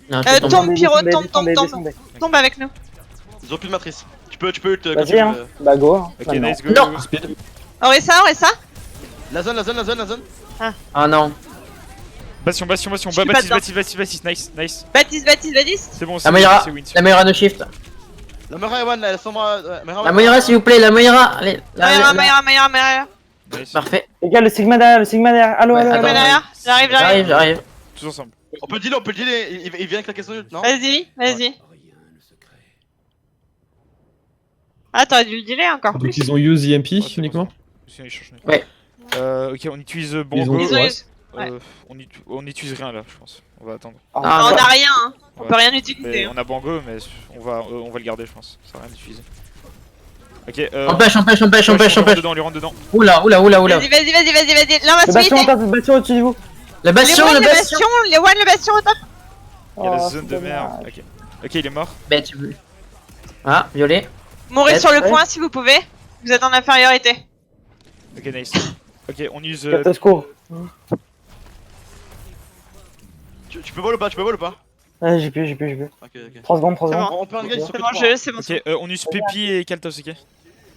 Non, je tombe. Tombe, Pyro, Descendez. tombe avec nous. Ils ont plus de matrice. Tu peux ult quand Vas-y, tu hein. veux. Bah go. Hein. Ok, Maintenant. nice, go. Non. go. Speed. Orisa. La zone. Ah non. Bastion, Je suis pas Baptiste, nice. Baptiste. C'est bon, La c'est Moira, win. la Moira no shift. La Moira One, elle sombre. La Moira, s'il vous plaît, la Moira. Allez, Meilleur. Nice. Parfait. Les gars, le Sigma derrière. Allô, Ouais, allô, attends. allô. Derrière. J'arrive. J'arrive. Tous ensemble. On peut le dealer, il vient claquer son ult, non? Vas-y. Ah, t'aurais dû le dealer encore Donc plus. ils ont use EMP Ouais, c'est bon, uniquement. c'est bon. Ils changent. Ouais. Ok, on utilise Ils ont Bongo. Ils ont eu. Ouais. On utilise rien là, je pense. On va attendre. Ah, Ah, On ouais. a rien, hein. On Ouais. peut rien utiliser. Mais hein. on a Bango, mais on va le garder, je pense. Ça sert à rien d'utiliser. Ok, Empêche. On lui rentre dedans. Oula. Vas-y. L'invincibilité. Le bastion au-dessus de vous. Le bastion. Les one, le bastion au top. Il y a la Oh, zone c'est de merde. dommage. Ok, il est mort. Ben, tu veux. Ah, violet. Mourrez Ouais. sur le point si vous pouvez. Vous êtes en infériorité. Ok, nice. Ok, on use. Captain secours. Tu peux vol ou pas? J'ai plus. Ok. 3 secondes. C'est bon. On peut un gars sur C'est bon, c'est bon. Ok, on use Pepi et Kaltos, ok?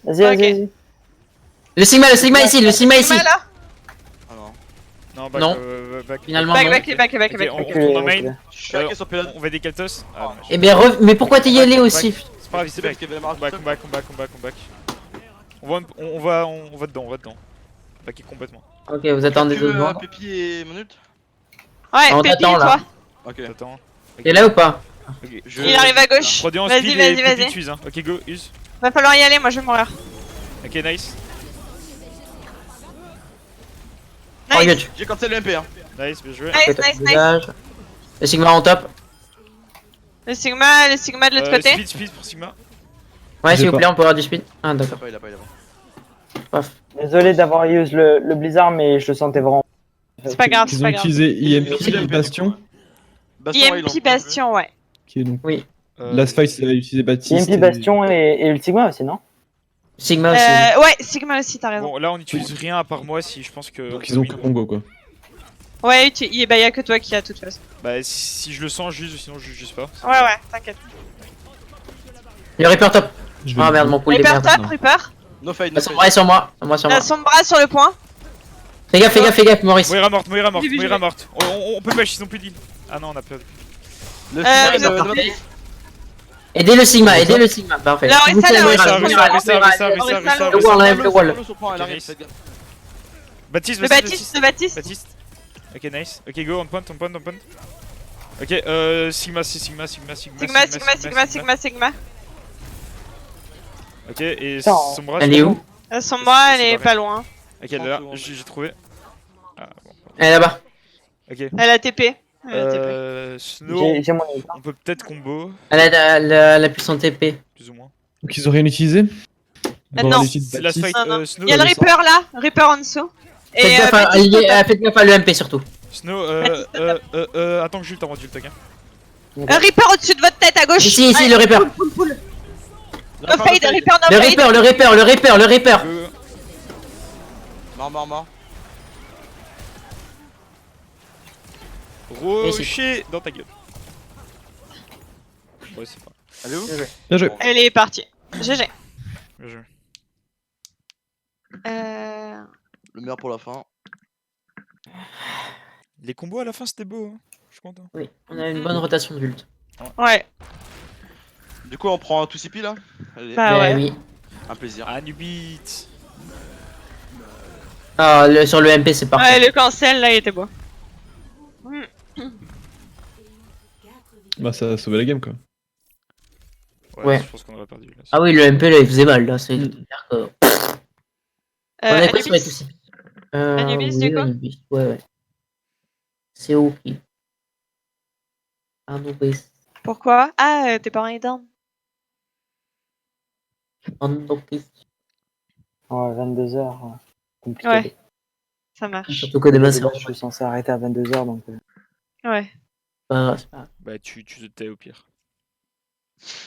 Vas-y. Le Sigma ici. Sigma là. Ah non. Non, Non. back. Finalement, Back, non. back. Ok, on Reculez, retourne en main. reculez. Je suis hacké sur pilote. On va des Kaltos. Ah, dommage. Eh bien, mais pourquoi t'es y allé aussi? C'est pas grave, c'est back. qu'il y avait la marque. Back. On va dedans. Backer complètement. Ok, vous attendez 2 secondes. Pépi et mon ult? Ouais, On Pépi, t'attend, là. toi. Ok. Attends. T'es là ou pas? Ok, Il arrive à gauche. 3D en Vas-y, speed et Pépi vas-y. t'use, hein. Ok, go, use. Va falloir y aller, moi je vais mourir. Ok, nice. Oh, Nice. Yutch. J'ai cancel le MP, hein. Nice, bien joué. Nice. Visage. Le Sigma en top. Le Sigma de l'autre côté. Speed pour Sigma. Ouais, J'ai s'il vous pas. plaît, on peut avoir du speed. Ah, d'accord. Il a pas. Paf. Désolé d'avoir use le blizzard, mais je le sentais vraiment. C'est pas grave, c'est Ils ont pas grave. utilisé Ils ont utilisé EMP Bastion. EMP Bastion, ouais. Qui est donc. Oui. Last fight, il a utilisé Baptiste. EMP Bastion et le Sigma aussi, non? Sigma aussi. Ouais, Sigma aussi, t'as raison. Bon, là on utilise rien à part moi si je pense que. Donc ils ont que Bongo quoi. Ouais, bah y'a que toi qui a toute façon. Bah, si je le sens, juste, sinon je juste pas. Ouais, t'inquiète. Le Reaper top. Je vais Ah le- merde, mon pool est Reaper merde. top, Reaper. No fight, Ah, son bras est sur moi. Son bras sur le point. Fais gaffe, Maurice. Moira morte. J'ai vu. On peut push, ils ont plus d'île. Ah non, on a perdu. Le vous êtes Parfait. Aidez le Sigma. Parfait. La S'il vous plaît, Orisa, Moira, la Moira, Orisa. Moira. Le wall, enlève le wall. Baptiste. Le Baptiste. Ok, nice. Ok, go, on point. Ok, Sigma. Sigma. Ok, et Putain. son bras. Elle est où? Son bras, elle C'est est pas pas loin. Ok, là, j'ai trouvé. Ah, bon. Elle est là-bas. Ok. Elle a TP. Snow, J'ai mon on peut peut-être combo, Elle a puissance TP. plus ou moins. Donc ils ont rien utilisé. Ils ont non. rien utilisé de C'est last Baptiste. fight, Non. Snow. Il y a le Reaper là, Reaper en dessous. Et Faites gaffe Baptiste, à l'EMP surtout. Snow, attends que Jules t'envoie du ok. Reaper au-dessus de votre tête à gauche. Ici, Allez, le Reaper. No fade, Reaper no Le fade. Reaper. Mort. Rocher dans ta gueule. Ouais, c'est pas. Elle est où? Bien joué. Elle est partie. GG. Bien joué. Le meilleur pour la fin. Les combos à la fin c'était beau, hein. Je suis content. Oui, on a une bonne rotation d'ult. Ouais. Du coup, on prend un 2CP là? Allez, Bah ouais. Oui. un plaisir. Anubit. Ah, sur le MP, c'est parfait. Ouais, le cancel là, il était beau. Bah, ça a sauvé la game, quoi. Ouais. Je pense qu'on aurait perdu. Là. Ah oui, le MP là il faisait mal là, c'est clair que. On a quoi sur les Anubis soucis Anubis, du coup Anubis, ouais. C'est ok. Anubis. Pourquoi? Ah, t'es pas en down. Anubis. Ouais, 22h. Compliqué. Ouais. Ça marche. Surtout que demain c'est Je suis censé arrêter à 22h donc. Ouais. pas grave, c'est pas grave. Bah, tu te tais au pire.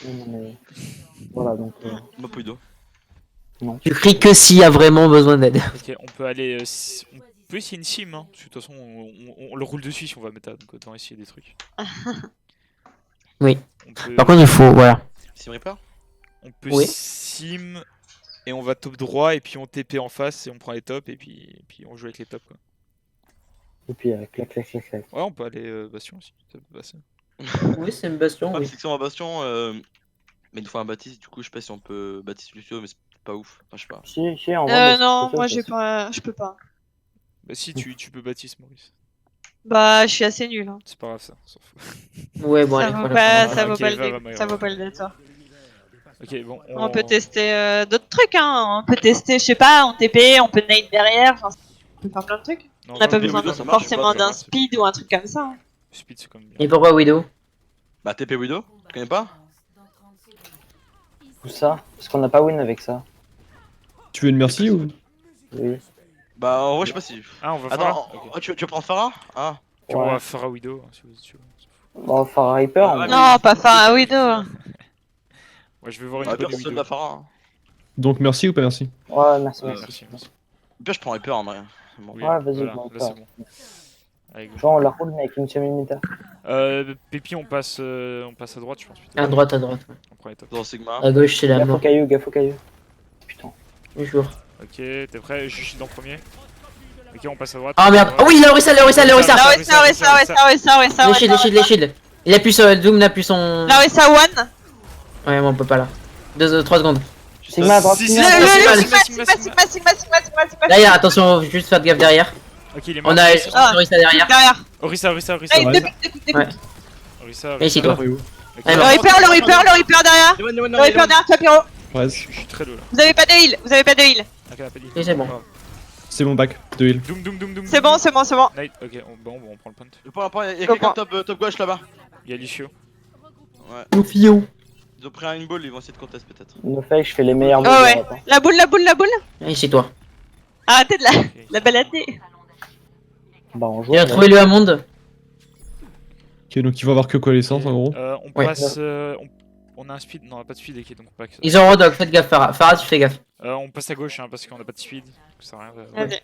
Non, mais... Voilà donc. Ma Pouido. Tu cries que s'il y a vraiment besoin d'aide. Ok, on peut aller. On peut essayer une sim, hein. Parce que de toute façon, on le roule dessus si on va méta, donc autant essayer des trucs. Oui. On peut, Par contre il faut, voilà. Sim Reaper? on peut Oui. sim et on va top droit et puis on TP en face et on prend les tops et puis on joue avec les tops quoi. Et puis clac clac clac clac. Ouais, on peut aller Bastion aussi. Ça peut passer. Oui, c'est une bastion, Ah, oui. c'est que c'est en Bastion, mais il nous faut un Baptiste, du coup, je sais pas si on peut Baptiste Lucio, mais c'est pas ouf. Enfin, je sais pas. Si, en vrai. Non, moi j'ai pas. Je peux pas. Bah, si, tu peux Baptiste, Maurice. Bah, je suis assez nul. Hein. C'est pas grave ça, on s'en fout. Ouais, bon, Ça allez, vaut voilà. pas, voilà. ça vaut Ok, pas va, le va, ça va. vaut pas le détour. Ok, bon. On peut tester d'autres trucs, hein. On peut tester, je sais pas, on TP, on peut nade derrière. Enfin, on peut faire plein de trucs. Non, On n'a pas non, besoin Widow, ça marche forcément pas, d'un ça. speed ou un truc comme ça. Hein. Speed, c'est quand même bien. Et pourquoi Widow? Bah, TP Widow, tu connais pas? Tout ça. Parce qu'on n'a pas win avec ça. Tu veux une merci ou? Oui. Bah, en vrai, je sais pas si. Ah, on va Attends, Pharah. Ok. tu veux prendre Farah? Ah, Puis on Ouais. va Pharah Widow, hein, si vous êtes chaud. Bon, Phara Reaper. Ah, mais- Non, pas faire un widow. Ouais, je vais voir une bah, bonne pire, c'est de Widow. la Farah. Donc merci ou pas merci? Ouais, merci, Ouais, merci. Merci. Pire, je prends Reaper en vrai. Bon. Oui, Ouais, vas-y, voilà, bon, là ça. c'est bon. Allez, go. Genre, on la roule, mais avec une semi-mita. Pépi, on passe à droite, je pense. Plutôt. À droite, ouais. On prend les tops. Dans Sigma. À gauche, c'est la Gaffe au mort. caillou, gaffe au caillou. Putain. Bonjour. Ok, t'es prêt? Je suis dans le premier. Ok, on passe à droite. Ah merde. Ah oui, il a Orisa, il a Orisa, il a Orisa. Larissa, Les shields, les shields, les shields. Il appuie sur Doom, n'a plus son. Larissa one. Ouais, mais on peut pas là. 3 secondes. Sigma à droite, Si, Sigma si, à si, droite. si, Sigma, si, Sigma, si, Sigma, Sigma, Sigma, Sigma, Sigma. Derrière, attention, juste faire gaffe derrière. Ok, il est mort. On a Orisa derrière. Derrière. Orisa. Hey, Ouais. débute. Ouais. Orisa. Et ici, toi. Ok. Allez, Le bon. Reaper derrière. Le Reaper derrière toi, Pyro. Ouais, Je suis très low là. Vous avez pas de heal, Ok, on a pas dit. Et c'est bon. c'est mon bac de heal. Doom. C'est bon. Night. Ok, bon, on prend le point. Je prends un point, y'a Je quelqu'un comprends. top gauche là-bas. Il y a Lucio. Ouais. Nous fions. Ils ont pris un ball, ils vont essayer de contest peut-être. No fake, je fais les meilleurs Oh balls de ouais. l'Europe, hein. La boule. Et c'est toi. Arrêtez de la balader. Bah, on joue. Il a trouvé le Hammond. Ok, donc il va avoir que quoi l'essence en gros? On Ouais. passe. On a un speed. Non, on a pas de speed, ok, donc pas que ça. Ils ont Rodog, faites gaffe, Farah. Farah, tu fais gaffe. On passe à gauche, hein, parce qu'on a pas de speed. Ça sert à rien. Vas-y.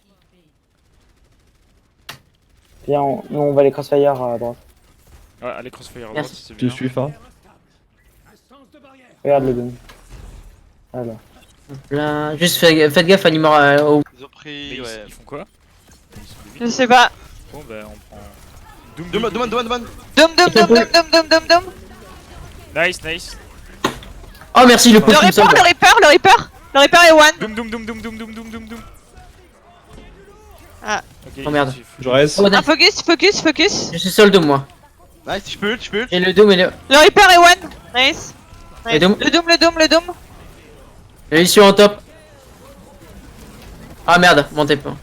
Viens, nous on va les crossfire à droite. Ouais, allez, crossfire à droite, Merci. c'est Tu bien. suis Farah? Regarde le gun. Voilà. Là, juste faites gaffe à numéro au. Ils ont Mais pris. ils, Ouais. ils font quoi? Ils sont Je débiles. sais pas. Bon, bah, on prend. Doom. Demande. Dom. Nice. Oh merci, le Le push me sauve. Reaper est one. Doom. Ah. Ok, Oh, merde. Je reste. Oh, Un nice. focus. Je suis seul Doom moi. Nice, je peux. Et le Doom et le. Le Reaper est one. Nice. Et Doom. Le Doom. Le issue en top. Ah merde, montez pas.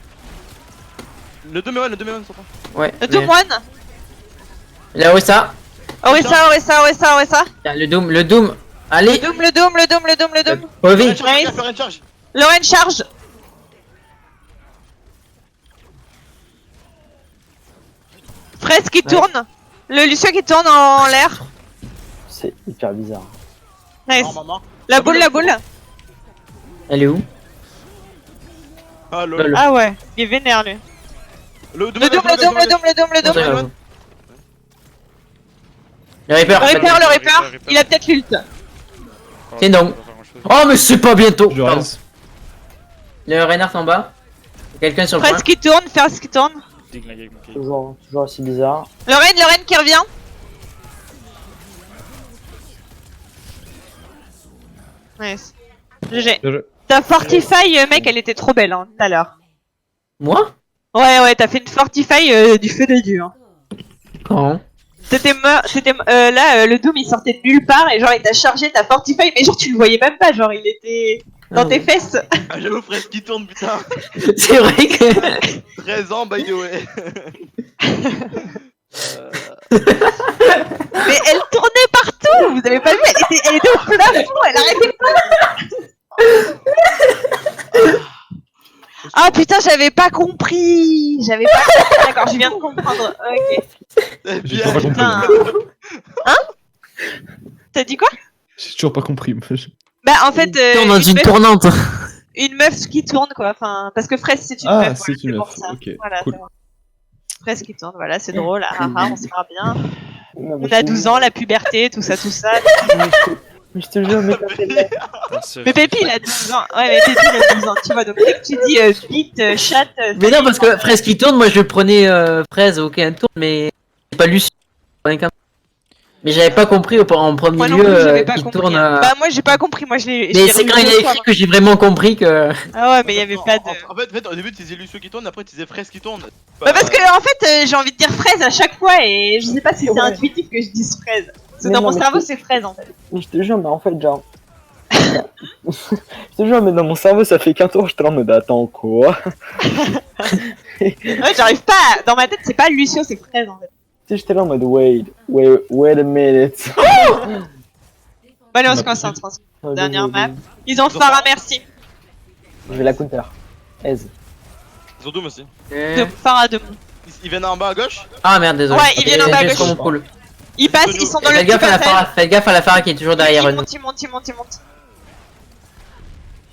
Le 2 1, sur toi. Ouais. Le Doom mais- one. Il a Orisa. Orisa. Tiens, le Doom. Allez. Le Doom. Revis. Faire une charge. Lorraine charge. Fraise qui tourne. Le Lucio qui tourne en l'air. C'est hyper bizarre. Nice. Mort. La boule. Elle est où? Ah, Lol. lol. Ah ouais, il est vénère lui. Le Le Doom. Le Reaper. Le Reaper. Il a peut-être l'ult. C'est non. Oh mais c'est pas bientôt. Je Pardon. reste. Le Reinhardt en bas. Quelqu'un sur le point. Fraise qui tourne. Dig la game, ok. Toujours aussi bizarre. Lorraine qui revient. Nice. GG. Bien joué. Ta Fortify, mec, elle était trop belle, hein, tout à l'heure. Moi? Ouais, t'as fait une Fortify du feu de Dieu. Hein. Quand? Là, le Doom il sortait de nulle part et genre il t'a chargé, t'as Fortify, mais genre tu le voyais même pas, genre il était dans tes fesses. Ah, j'avoue, Fraise qui tourne, putain. C'est vrai que. 13 ans, by the way. Mais elle tournait partout, vous avez pas vu, elle était au plafond, elle arrêtait pas. Ah putain, j'avais pas compris. D'accord, je viens de comprendre. Ok. J'ai toujours pas compris. Putain. Hein? T'as dit quoi? J'ai toujours pas compris. Bah en fait, Tourne dans une tournante. une meuf qui tourne quoi. Enfin, parce que Fraise c'est une Ah, meuf. c'est une pour meuf. ça. Ok, Voilà, cool. c'est vrai. Fraise qui tourne, voilà, c'est drôle. Ah, ah, on se fera bien. Non, On a 12 ans, la puberté, tout ça, tout ça. Mais je te jure, mais t'as fait de la... Putain, c'est- Mais Pépi il a 12 ans. Ouais, mais Pépi il a 12 ans, tu vois. Donc dès que tu dis bite, chat. Mais non, parce que Fraise qui tourne, moi je prenais Fraise, ok, elle tourne, mais c'est pas Lucie. Mais j'avais pas compris en premier Moi non lieu plus, j'avais pas qu'il compris. tourne. Bah moi j'ai pas compris, moi je l'ai. Mais c'est quand il a écrit que j'ai vraiment compris que. Ah ouais, mais il y avait Non, pas de. En fait, au début, tu disais Lucio qui tourne, après, tu disais Fraise qui tourne. Bah parce que en fait j'ai envie de dire fraise à chaque fois et je sais pas si c'est Ouais. intuitif que je dise fraise. Parce que Mais dans non, mon mais cerveau c'est- c'est fraise en fait. Mais je te jure, mais en fait, genre... je te jure, mais dans mon cerveau, ça fait qu'un tour, j'étais là en mode, attends, quoi? Ouais, j'arrive pas. Dans ma tête c'est pas Lucio, c'est fraise en fait. Tu sais, j'étais là en mode, wait a minute. Bah allez on se concentre. Dernière map. Ils ont ont Farah, pas- merci. Je vais la counter. Aise. Ils ont Doom aussi. De Farah de mon. Ils viennent en bas à gauche. Ah merde, désolé. Ouais, ils viennent en bas à J'ai gauche. sur mon pool. Ils passent, ils sont dans le Faites petit gaffe à la passage. Farah, faites gaffe à la Farah qui est toujours derrière Ils nous. montent, ils montent, ils montent, ils montent.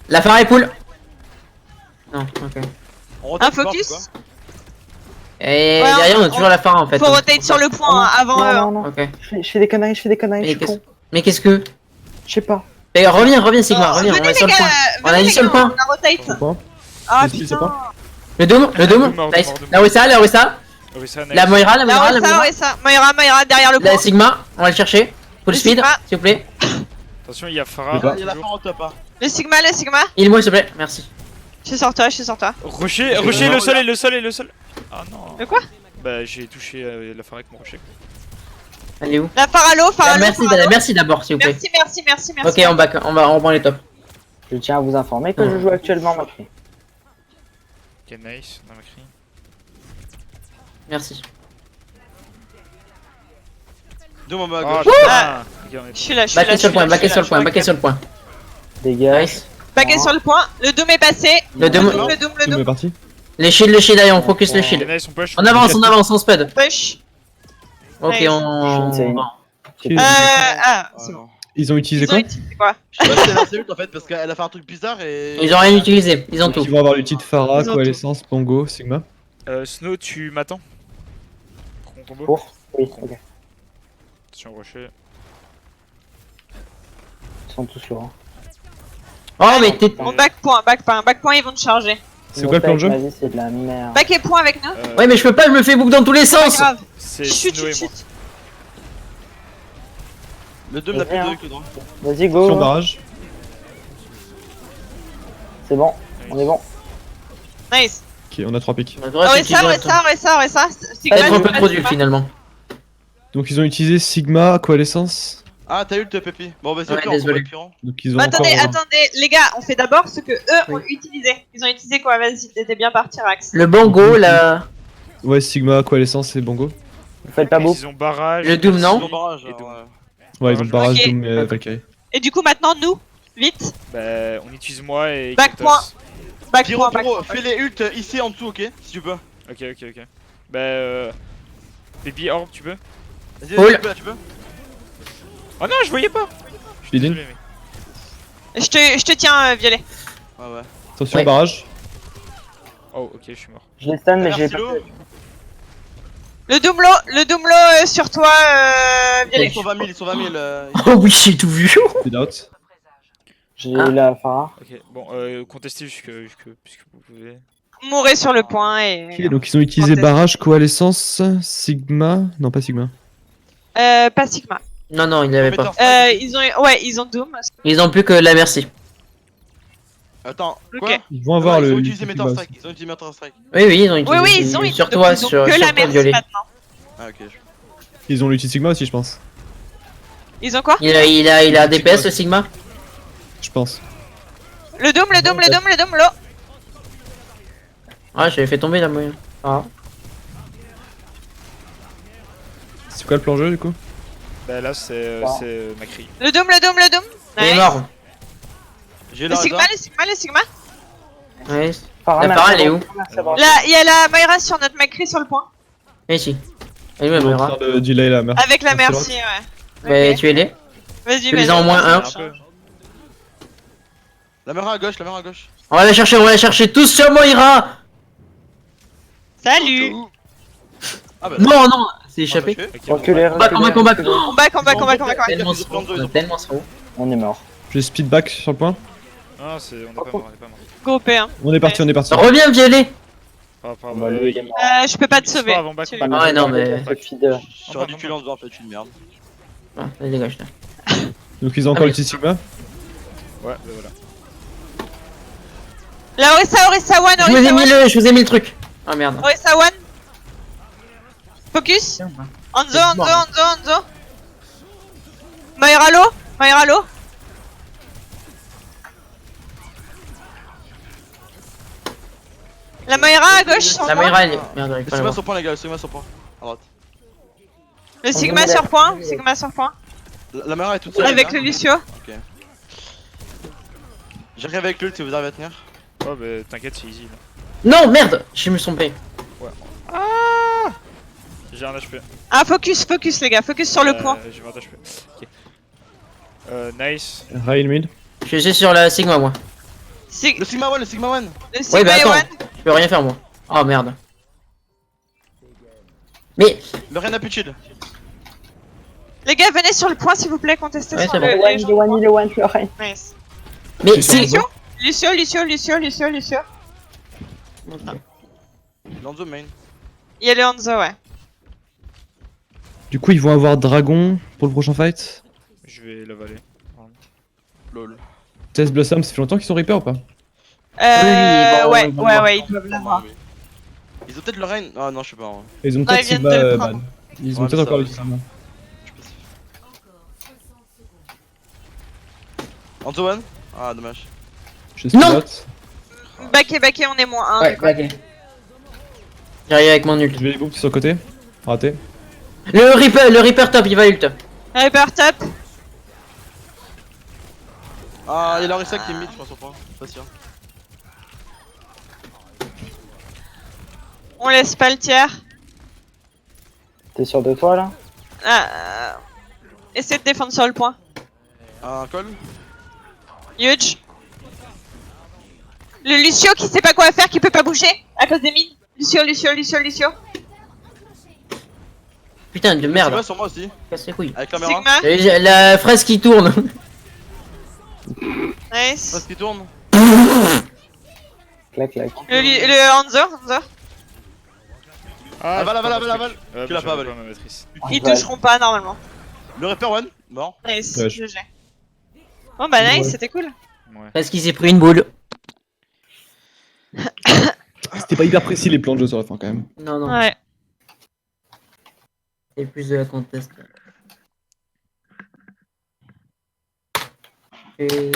La Farah est pool. Non, ok. On rotate Un fort, focus. quoi. Et Ouais, derrière on a toujours la Farah en fait. Faut rotate sur le point hein, avant eux. Non, non, non. Ok. Je fais des conneries, je Mais suis qu'est-ce con. mais qu'est-ce que. Je sais pas. Eh, reviens Sigma, reviens, on Venez est sur les le gars, point. On a venez dit les sur le gars, point. on a rotate. Point. Ah Qu'est-ce que c'est putain. pas Le dôme, Mort, nice. mort, La Wessa, Ah oui, ça, nice. la Moira, La Oressa, Moira derrière le La point. Sigma, on va le chercher. Full Le speed, Sigma. s'il vous plaît. Attention, il y a Farah. Je sais Il y a la toujours. fin au top, hein. Le Sigma. Il-moi s'il te plaît, merci. Je suis sur toi, je suis sur toi. Rocher, Je rocher, vais le voir, soleil, le soleil, le soleil. Ah non. De quoi? Bah, j'ai touché la Farah avec mon rocher. Elle est où La Faralo, Merci d'abord, s'il vous plaît. Merci. Ok, on back, on prend les tops. Je tiens à vous informer que je joue actuellement en Macri. Ok, nice, on a Macri. Merci. Doom en bas à Ah, gauche. Ah. putain. Ok, on est- Je suis là, Backé sur le point, backé sur le point, backé sur le point. Dégage. Nice. Backé sur le point, le doom est passé. Le doom, Le Tout est doom. parti. les shields, allez, on focus le Ok, shield. nice, on push. On avance, on spud. Push. Ok, Nice. on. C'est une- Ok. Ah, c'est bon. Ils ont utilisé Ils ont quoi utilisé quoi? Ouais, c'est la cellule en fait, parce qu'elle a fait un truc bizarre et. Ils ont rien utilisé, ils ont tout. Ils vont avoir l'outil de Farah, Ils ont Coalescence, Pongo, Sigma. Snow, tu m'attends pour mon combo. Pour Oui, ok. Attention, rocher. Ils sont tous lourds. Oh, mais t'es. On back point, ils vont te charger. C'est quoi le plan de jeu Vas-y, c'est de la merde. Back et point avec nous. Ouais, mais je peux pas, je me fais boucle dans tous les Pas sens. grave. C'est Chut, Snow et moi. Le Doom n'a plus de que le droit. Vas-y, Sur go. barrage. C'est bon, on est bon. Nice. Ok, on a 3 pics. On devrait Oressa. Pas être un peu trop dur finalement. Donc ils ont utilisé Sigma, Coalescence. Ah, t'as eu le Pepi. Bon, vas-y, Ouais, ok, on désolé. combat Piron. Donc ils ont Attendez, encore. les gars, on fait d'abord ce que eux ont Oui. utilisé. Ils ont utilisé quoi? Vas-y, t'étais bien parti, Rax. Le bongo, la. Ouais, Sigma, Coalescence et Bongo. Vous faites pas beau. Ils ont barrage. Le Doom, non Ils ont barrage, Et Doom. Ouais, ils ont barrage, Ok. Doom et Valkyrie. Et du coup, maintenant, nous, vite, Bah, on utilise moi et. Back Kratos. point. back Pyro, point, back Pyro, point. fais les ults ici en dessous, ok? Si tu peux. Ok. Bah, Baby Orb, tu peux? Vas-y, Cool. tu peux. Oh non, je voyais pas! Je suis Désolé, mec. Je te tiens, Violet. Ouais. Attention, Ouais. barrage. Oh, ok, je suis mort. Je les stun, mais je Merci, les pas. Lo. Le Doomlo sur toi, Violet. Ils sont 20 000, ils sont 20 000. Oh oui, j'ai tout vu. C'est out. J'ai Ah. la Farah. Ok, bon, contestez puisque vous pouvez. Mourrez sur le point et. Ok, donc ils ont utilisé Contest. barrage, Coalescence, Sigma. Non, pas Sigma. Pas Sigma. Non, il n'y avait pas. Ils ont Doom. Ils ont plus que la merci. Attends, Ok. quoi? Ils vont avoir Ils le. ont utilisé l'outil de Meteor base. Strike. Ils ont utilisé Meteor Strike. Oui, ils ont utilisé. Oui, ils ont Sur donc toi, ils ont sur que la toi, merci Violet. maintenant. Ah, ok. Ils ont l'ulti Sigma aussi, je pense. Ils ont quoi? Il a DPS le Sigma. Je pense. Le dôme, le dôme, le dôme, le dôme, là. Ah, j'avais fait tomber la moyenne. Ah. C'est quoi le plan jeu du coup? Bah là, c'est Macri. Le dôme, le dôme, le dôme. Il est Nice. mort. J'ai Le la Sigma, le Sigma, le Sigma. Ouais. Farah, La parole, elle est où? merci, bon. Là, il y a la Moira sur notre Macri sur le point. Viens ici. Elle est où la Ils sont en Moira? train de delay la merde. Avec la Merci, merci, Bah, ouais. Ok. tuez-les. Vas-y, Tu les vas-y. as en moins un. Un peu. La mère à gauche, la mère à gauche. On va la chercher tous sur Moira. Salut. Ah bah, Non, non, c'est échappé. Ok, on Reculez, Combat, reculez, combat, reculez. Combat. Tellement trop, tellement trop. On est mort. Je speed back sur le point. Ah, on est pas mort, on est pas mort. Gros P, hein. On est parti, on est parti. Reviens, violet. Pas Bah, lui, il est mort. Je peux pas te C'est sauver. pas avant back, Tu- back. Ah ouais, non, mais- Cette fille de- j'aurais dû tuer l'enzo en fait, je suis une merde. Ah, vas-y, dégage là. Donc ils ont encore Ah, l'ulti Sigma. Ouais, bah voilà. La Orisa One, Je vous ai mis le truc. Ah merde. Orisa One. Focus. Anzo. Moira low. La Moira à gauche, sur La moi. Moira, elle est. Merde, j'arrive Le pas à la Sigma voir. sur point, les gars, le Sigma sur point. À droite. Le Sigma sur point. La mère est toute seule. Avec les le gars. Lucio. Ok. J'arrive avec l'ult si vous arrivez à tenir. Oh, bah t'inquiète, c'est easy. Là. Non, merde, je me suis trompé. J'ai un HP. Ah, focus les gars, focus sur le point. J'ai 20 HP. Ok. Nice. Rail mid. Je suis sur la Sigma, moi. Sig- Le Sigma One, le Sigma One. Le Sigma Ouais, bah attends, One. je peux rien faire, moi. Oh merde. Mais, Le Reina plus chill. Les gars, venez sur le point s'il vous plaît, contestez Ouais, sur c'est le. bon. les gens. Il est one, Florent. Nice. mais c'est. Lucio. L'enzo main. Il y a le Hanzo, ouais. Du coup ils vont avoir Dragon pour le prochain fight. Je vais l'avaler. Lol. Test Blossom, ça fait longtemps qu'ils sont Reaper ou pas? Ouais, ils vont voir. ils doivent l'avoir. Ils ont peut-être le Reine. Ah non, je sais pas. Ouais. Ils ont Non, peut-être ils viennent Sigma de le ban. prendre. Ils ont Ouais, peut-être mais encore ça, l'ulti Sigma. Anzo One. Ah, dommage. Je Non. spot. Backé, on est moins 1. Ouais, ok. J'arrive avec mon ult. Je vais les books sur le côté. Raté. Le Reaper top, il va ult. Hyper top. Ah, il y a l'Orisa qui est mid, je pense, au point. Pas sûr. On laisse pas le tiers. T'es sûr de toi là? Essaie de défendre sur le point. Un call. Huge. Le Lucio qui sait pas quoi faire, qui peut pas bouger à cause des mines. Lucio. Putain de Sigma merde. sur moi aussi. Casse les couilles. Avec la caméra. Sigma. La fraise qui tourne. Nice. Parce qu'il tourne. Clac. Le Hanzo. Ah, Aval. Ouais, Tu l'as pas avalé. ma maîtrise. Ils toucheront pas normalement. Le Reaper One. Mort. Nice. Ouais. GG. Bon bah nice, Ouais. c'était cool. Ouais. Parce qu'il s'est pris une boule. C'était pas hyper précis les plans de jeu sur la fin quand même. Non, non. Ouais. C'est plus de la contest. Et...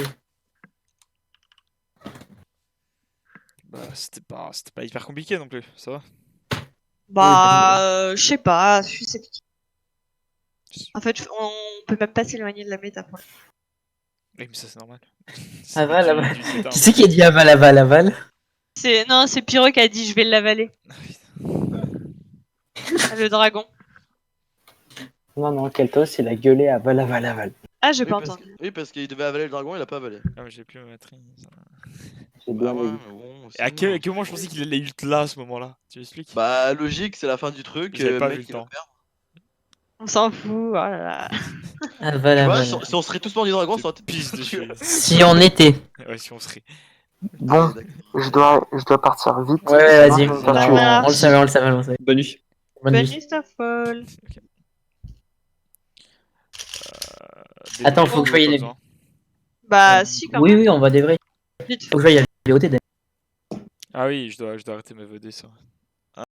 Bah, c'était pas hyper compliqué non plus, ça va. Bah, je sais pas, je suis sceptique. En fait, on peut même pas s'éloigner de la méta pour Oui, mais ça c'est normal. Aval, Du- aval. du setup. Qui c'est qui a dit aval? Non, c'est Pyro qui a dit je vais l'avaler. Le dragon. Non, Keltos il a gueulé aval. Ah, j'ai Oui, pas parce entendu. oui, parce qu'il devait avaler le dragon, il a pas avalé. Ah, mais j'ai plus ma maîtrise. J'ai Ah bien ouais, vu. mais bon. Et à quel moment je pensais qu'il allait ult là à ce moment-là? Tu m'expliques? Bah, logique, c'est la fin du truc. J'avais pas mec, vu le il va temps. perdre. On s'en fout, oh là là. Aval, Tu vois, aval. si on serait tous morts du dragon, ça aurait été Pisse dessus. Si on était. Ouais, si on serait. Bon, je dois partir vite. Ouais, vas-y. Sinon, je vais me faire marche. tuer. On le savait. Bonne nuit. Bonne Bonne nuit. nuit, Starfall. Attends, faut que je voie les- Bah, si, quand Oui, on va dévriller. même. Vite. Faut que je voie aller à la BOT. Ah oui, je dois arrêter mes VD ça.